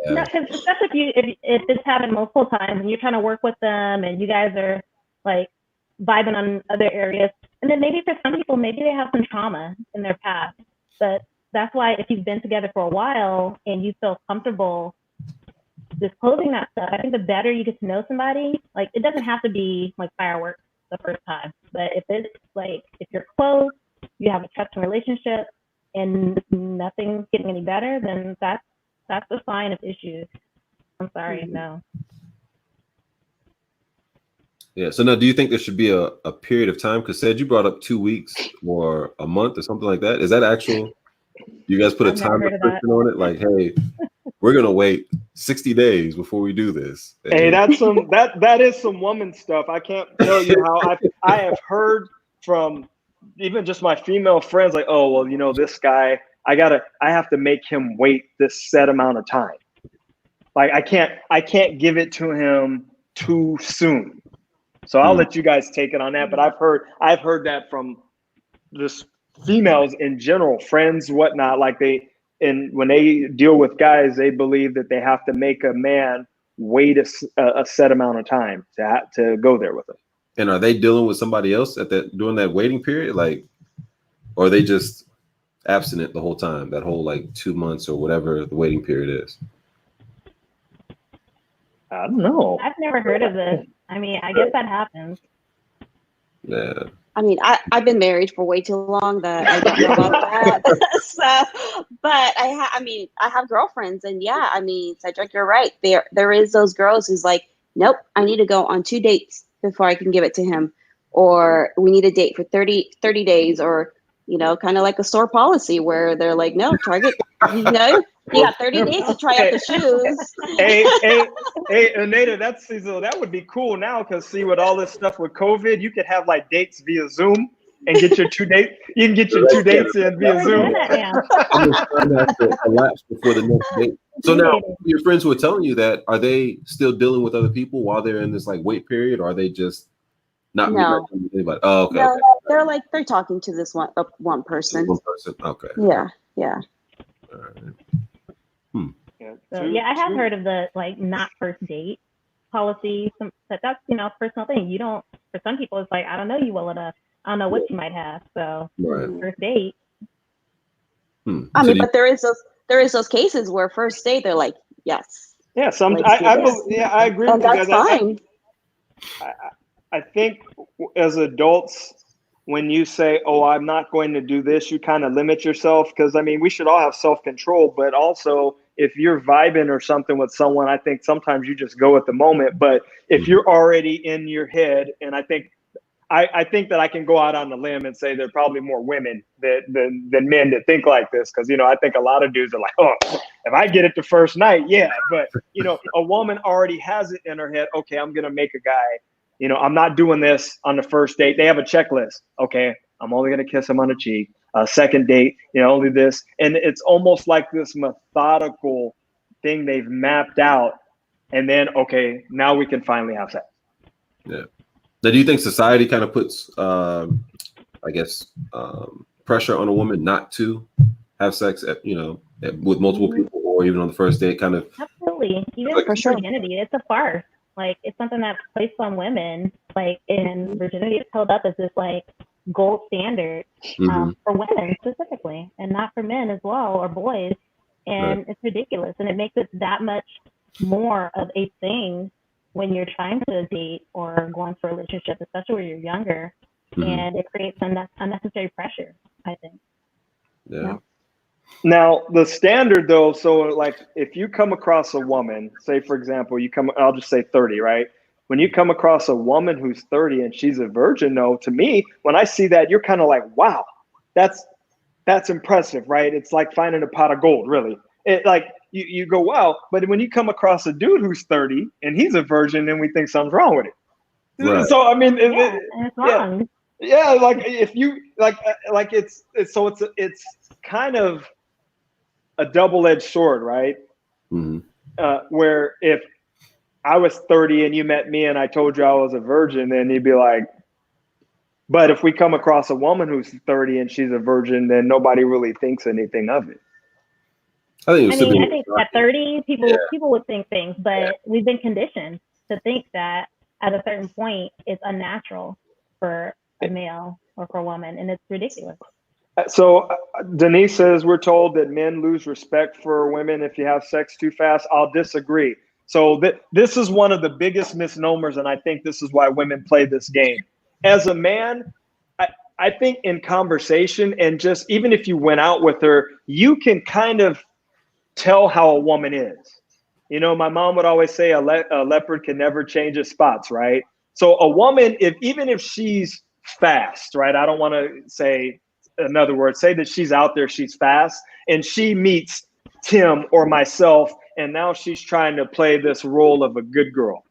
No, because especially if it's happened multiple times and you're trying to work with them and you guys are like vibing on other areas, and then maybe for some people, maybe they have some trauma in their past. But that's why if you've been together for a while and you feel comfortable disclosing that stuff, I think the better you get to know somebody, like it doesn't have to be like fireworks the first time, but if it's like, if you're close, you have a trusting relationship and nothing's getting any better, then that's a sign of issues. I'm sorry, no. Yeah. So now, do you think there should be a period of time? Because you brought up 2 weeks or a month or something like that. Is that actual? You guys put a time restriction on it? Like, hey, we're gonna wait 60 days before we do this. Hey, that's that is some woman stuff. I can't tell you how I have heard from even just my female friends, like, oh well, this guy, I have to make him wait this set amount of time. Like I can't give it to him too soon. So I'll let you guys take it on that. But I've heard that from just females in general, friends, whatnot. Like when they deal with guys, they believe that they have to make a man wait a set amount of time to go there with them. And are they dealing with somebody else during that waiting period? Like, or are they just abstinent the whole time, that whole like 2 months or whatever the waiting period is? I don't know. I've never heard of this. I mean, I guess that happens. Yeah. I mean, I've been married for way too long that I don't know about that. So, but I have girlfriends, and yeah, I mean, Cedric, you're right. There is those girls who's like, nope, I need to go on 2 dates before I can give it to him, or we need a date for 30 days, or kind of like a store policy where they're like, no, Target, you got 30 days to try out the shoes. Hey, Anita, that would be cool now, because see, with all this stuff with COVID, you could have like dates via Zoom and get your 2 dates. You can get your 2 dates in via Zoom. I'm just trying not to elapse before the next date. So now, your friends who are telling you that, are they still dealing with other people while they're in this like wait period, or are they just not with anybody? Oh, okay. No, okay. they're talking to this one person. One person. Okay. Yeah. All right. So I have heard of the like not first date policy. That's personal thing. You don't. For some people, it's like, I don't know you well enough. I don't know what you might have. So first date. I mean, but there is those cases where first date they're like, yes. Yeah. I agree and with you that's guys. fine. I think as adults, when you say, oh, I'm not going to do this, you kind of limit yourself, because I mean, we should all have self-control, but also if you're vibing or something with someone, I think sometimes you just go at the moment. But if you're already in your head, and I think that I can go out on the limb and say there are probably more women than men that think like this, because I think a lot of dudes are like, oh, if I get it the first night, yeah. But a woman already has it in her head. Okay, I'm gonna make a guy. I'm not doing this on the first date. They have a checklist. Okay, I'm only going to kiss him on the cheek. Second date, only this. And it's almost like this methodical thing they've mapped out. And then, okay, now we can finally have sex. Yeah. Now, do you think society kind of puts, pressure on a woman not to have sex with multiple people, or even on the first date? Kind of. Absolutely. Even for virginity, it's a farce. Like, it's something that's placed on women, like, and virginity is held up as this, like, gold standard for women specifically, and not for men as well, or boys. And it's ridiculous. And it makes it that much more of a thing when you're trying to date or go into a relationship, especially when you're younger. And it creates unnecessary pressure, I think. Yeah. Now, the standard, though, so like if you come across a woman, say, for example, I'll just say 30, right? When you come across a woman who's 30 and she's a virgin, though, to me, when I see that, you're kind of like, wow, that's that's impressive, right? It's like finding a pot of gold, really. It like you go, wow. But when you come across a dude who's 30 and he's a virgin, then we think something's wrong with it. Right. So I mean, it's wrong. Yeah, like if you like it's kind of a double-edged sword, right? Mm-hmm. Where if I was 30 and you met me and I told you I was a virgin, then you'd be like, but if we come across a woman who's 30 and she's a virgin, then nobody really thinks anything of it. I think at 30, people would think things, but we've been conditioned to think that at a certain point it's unnatural for a male or for a woman, and it's ridiculous. So Denise says we're told that men lose respect for women if you have sex too fast. I'll disagree. So this is one of the biggest misnomers, and I think this is why women play this game. As a man, I think in conversation and just even if you went out with her, you can kind of tell how a woman is. You know, my mom would always say a leopard can never change its spots, right? So a woman, even if she's fast, right? I don't want to say another word, say that she's out there, she's fast, and she meets Tim or myself, and now she's trying to play this role of a good girl.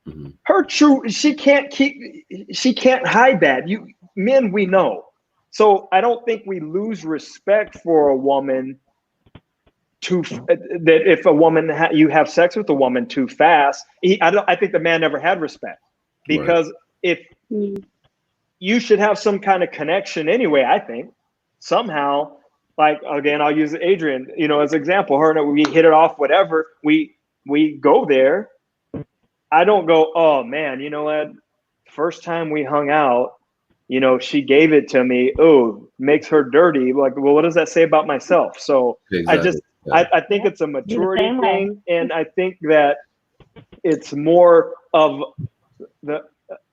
Mm-hmm. She can't hide that. Men, we know. So I don't think we lose respect for a woman that if a woman you have sex with a woman too fast. I think the man never had respect, because if you should have some kind of connection anyway. I think somehow, like again, I'll use Adrian, as an example. Her and we hit it off. Whatever we go there. I don't go, oh man, you know what? First time we hung out, she gave it to me. Oh, makes her dirty. Like, well, what does that say about myself? So exactly. I think it's a maturity thing, and I think that it's more of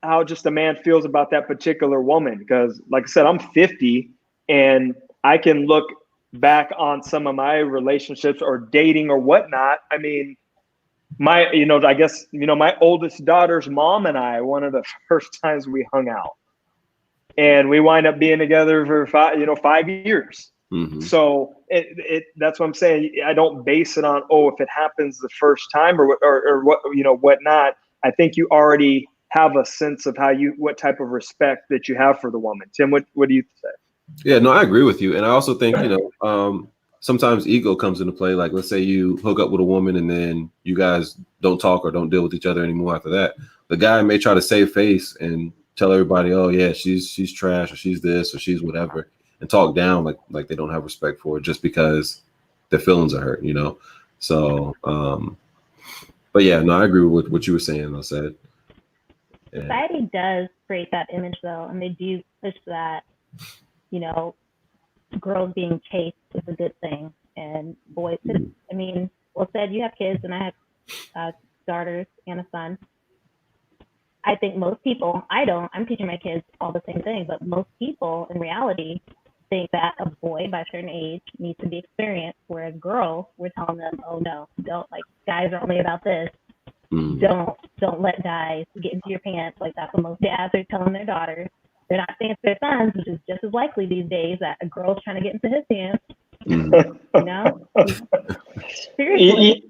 how just a man feels about that particular woman. Because, like I said, I'm 50, and I can look back on some of my relationships or dating or whatnot. I mean, my oldest daughter's mom and I, one of the first times we hung out, and we wind up being together for 5 years. Mm-hmm. So that's what I'm saying. I don't base it on, if it happens the first time or what, whatnot. I think you already have a sense of what type of respect that you have for the woman. Tim, what do you say? Yeah, no, I agree with you. And I also think, sometimes ego comes into play. Like, let's say you hook up with a woman and then you guys don't talk or don't deal with each other anymore after that. The guy may try to save face and tell everybody, oh yeah, she's trash, or she's this, or she's whatever, and talk down like they don't have respect for it just because their feelings are hurt, So, but yeah, no, I agree with what you were saying. I said, yeah. Society does create that image though, and they do push that, girls being chaste is a good thing, and boys. Mm-hmm. I mean, well said. You have kids, and I have daughters and a son. I think most people, I'm teaching my kids all the same thing, but most people in reality think that a boy by a certain age needs to be experienced, whereas girls, we're telling them, oh no, don't, like, guys are only about this. Mm. Don't let guys get into your pants. Like, that's what most dads are telling their daughters. They're not saying to their sons, which is just as likely these days, that a girl's trying to get into his pants. Seriously.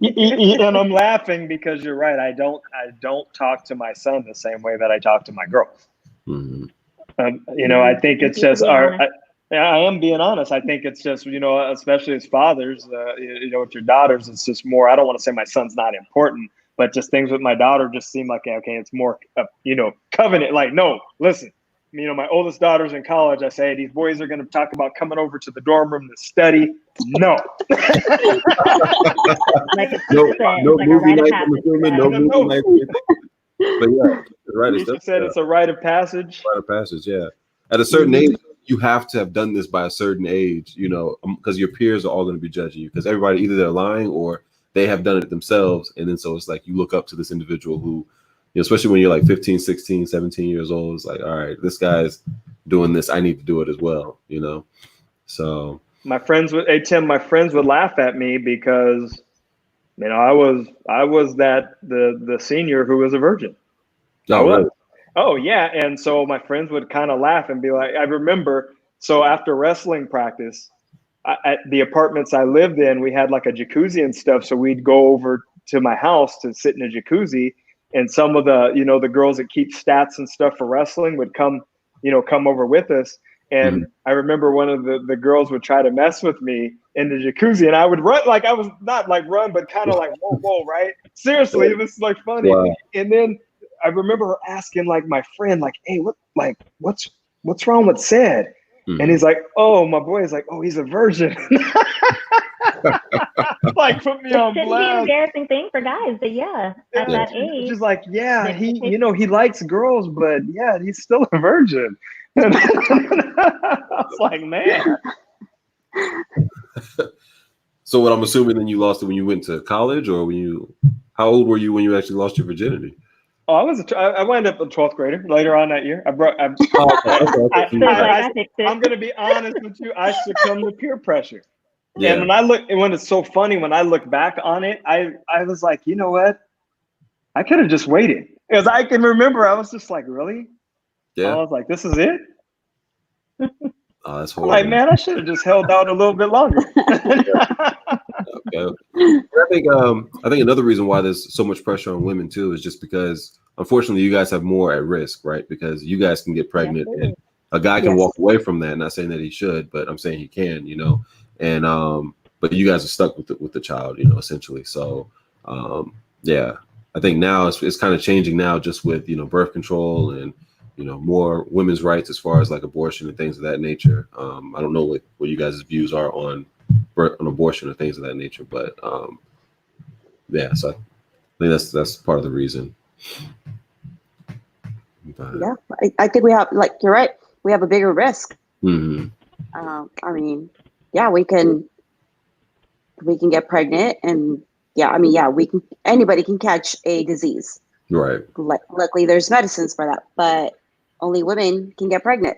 And I'm laughing because you're right. I don't talk to my son the same way that I talk to my girls. Mm-hmm. I think it's just I am being honest. I think it's just, especially as fathers, with your daughters, it's just more, I don't want to say my son's not important, but just things with my daughter just seem like, okay, it's more, covenant. Like, no, listen. My oldest daughter's in college. I say, these boys are going to talk about coming over to the dorm room to study. No. no movie night from the film, no movie night. But yeah, right. You said it's a rite of passage. Rite of passage, yeah. At a certain age, you have to have done this by a certain age, because your peers are all going to be judging you, because everybody, either they're lying or they have done it themselves. And then so it's like you look up to this individual who, especially when you're like 15, 16, 17 years old, it's like, all right, this guy's doing this. I need to do it as well, So my friends would laugh at me because, I was the senior who was a virgin. Oh, really? Oh yeah. And so my friends would kind of laugh and be like, I remember, so after wrestling practice, at the apartments I lived in, we had like a jacuzzi and stuff. So we'd go over to my house to sit in a jacuzzi, and some of the, the girls that keep stats and stuff for wrestling would come over with us. And I remember one of the girls would try to mess with me in the jacuzzi, and I would run, like I was not like run, but kind of like, whoa, right? Seriously, it was like funny. Wow. And then I remember her asking like my friend, like, hey, what's wrong with Sid? And he's like, oh, my boy is like, oh, he's a virgin. Like, put me on blast. It shouldn't be an embarrassing thing for guys, but at that age. Just like, he likes girls, but he's still a virgin. And I was like, man. So what I'm assuming then you lost it when you went to college, or how old were you when you actually lost your virginity? Oh, I wound up a 12th grader later on that year. I'm going to be honest with you. I succumbed to peer pressure. Yeah. And when it's so funny, when I look back on it, I was like, you know what? I could have just waited. Because I can remember, I was just like, really? Yeah. I was like, this is it? Oh, that's horrible. Like, man, I should have just held out a little bit longer. Okay. I think another reason why there's so much pressure on women too is just because, unfortunately, you guys have more at risk, right? Because you guys can get pregnant, and a guy can walk away from that. Not saying that he should, but I'm saying he can, And but you guys are stuck with the child, essentially. So I think now it's kind of changing now, just with birth control and more women's rights as far as like abortion and things of that nature. I don't know what you guys' views are on abortion or things of that nature, but so I think that's part of the reason. But, I think we have, like, you're right, we have a bigger risk. Mm-hmm. I mean, we can get pregnant, and anybody can catch a disease. Right. Luckily there's medicines for that, but only women can get pregnant.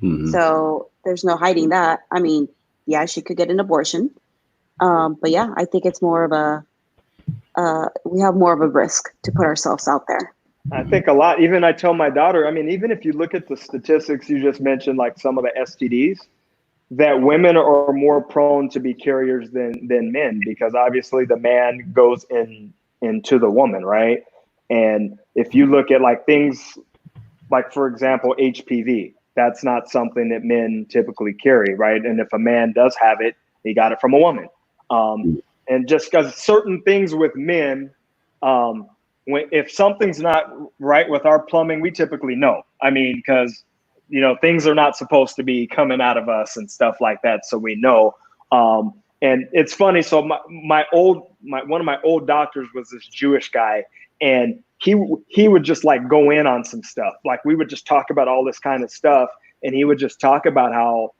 Mm-hmm. So there's no hiding that. I mean, she could get an abortion. But I think it's more of we have more of a risk to put ourselves out there. I think a lot, even I tell my daughter, I mean, even if you look at the statistics you just mentioned, like some of the STDs, that women are more prone to be carriers than men, because obviously the man goes into the woman, right? And if you look at like things like, for example, HPV, that's not something that men typically carry, right? And if a man does have it, he got it from a woman. And just because certain things with men, if something's not right with our plumbing, we typically know. I mean, because things are not supposed to be coming out of us and stuff like that, so we know. And it's funny. So one of my old doctors was this Jewish guy, and he would just like go in on some stuff. Like we would just talk about all this kind of stuff, and he would just talk about how,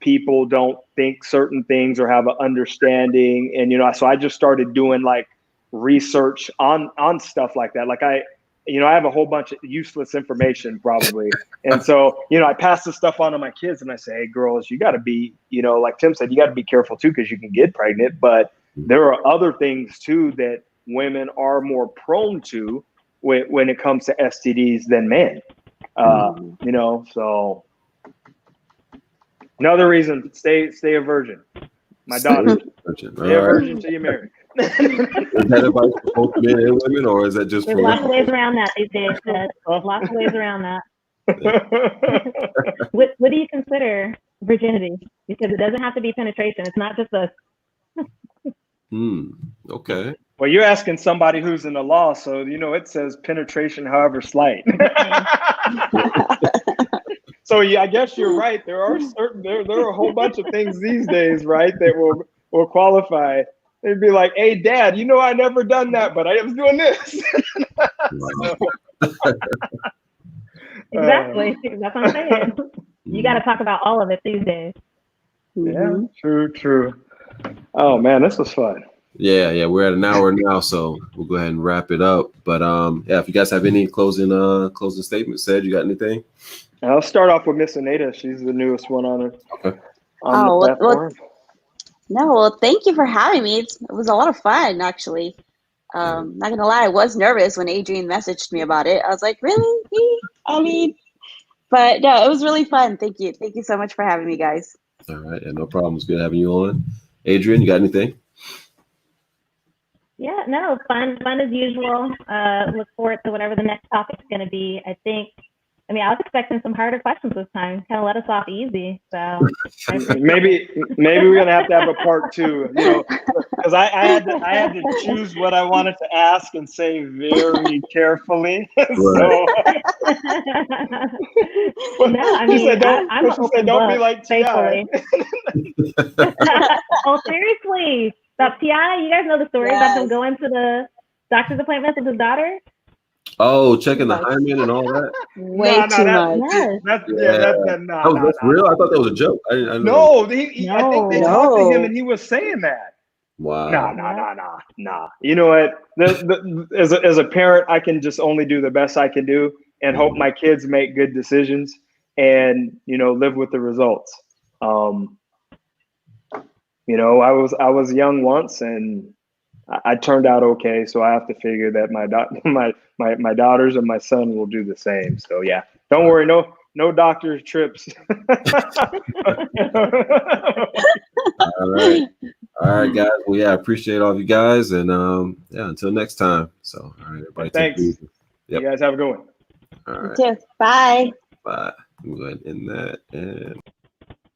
people don't think certain things or have an understanding. And, so I just started doing like research on stuff like that. Like I have a whole bunch of useless information probably. And so, I pass this stuff on to my kids, and I say, hey, girls, you got to be, like Tim said, you got to be careful too, because you can get pregnant. But there are other things too that women are more prone to when it comes to STDs than men. So another reason, stay a virgin. My daughter, stay a virgin till you marry. Is that advice for both men and women, or is that just There's for lots of ways around that these days? Lots of ways around that. What do you consider virginity? Because it doesn't have to be penetration. It's not just a. Okay. Well, you're asking somebody who's in the law, so it says penetration, however slight. So I guess you're right. There are a whole bunch of things these days, right, that will qualify. They'd be like, hey, Dad, I never done that, but I was doing this. Exactly. That's what I'm saying. You got to talk about all of it these days. Yeah, true. Oh, man, this was fun. Yeah, we're at an hour now, so we'll go ahead and wrap it up. But if you guys have any closing statements, said you got anything? I'll start off with Miss Anita. She's the newest one on it. Okay. The platform. Well, thank you for having me. It was a lot of fun, actually. Not gonna lie, I was nervous when Adrian messaged me about it. I was like, really? But no, it was really fun. Thank you so much for having me, guys. All right, and no problem. It's good having you on. Adrian, you got anything? Yeah, no, fun as usual. Look forward to whatever the next topic's going to be. I was expecting some harder questions this time. Kind of let us off easy. So maybe we're gonna have to have a part 2. Because I had to choose what I wanted to ask and say very carefully. So. Don't be like T.I. Oh, seriously. Stop, T.I., you guys know the story about him going to the doctor's appointments with his daughter? Oh, checking the hymen and all that? Way too much. That's real? I thought that was a joke. I didn't know. I think they talked to him and he was saying that. Wow. Nah. You know what? As a parent, I can just only do the best I can do and hope my kids make good decisions and, live with the results. I was young once and I turned out okay. So I have to figure that my daughters and my son will do the same. So yeah, don't worry. No doctor's trips. All right, guys. Well, yeah, I appreciate all of you guys. And until next time. So, all right, everybody. Thanks. Yep. You guys have a good one. All right. Bye. Bye. I'm going to end that. And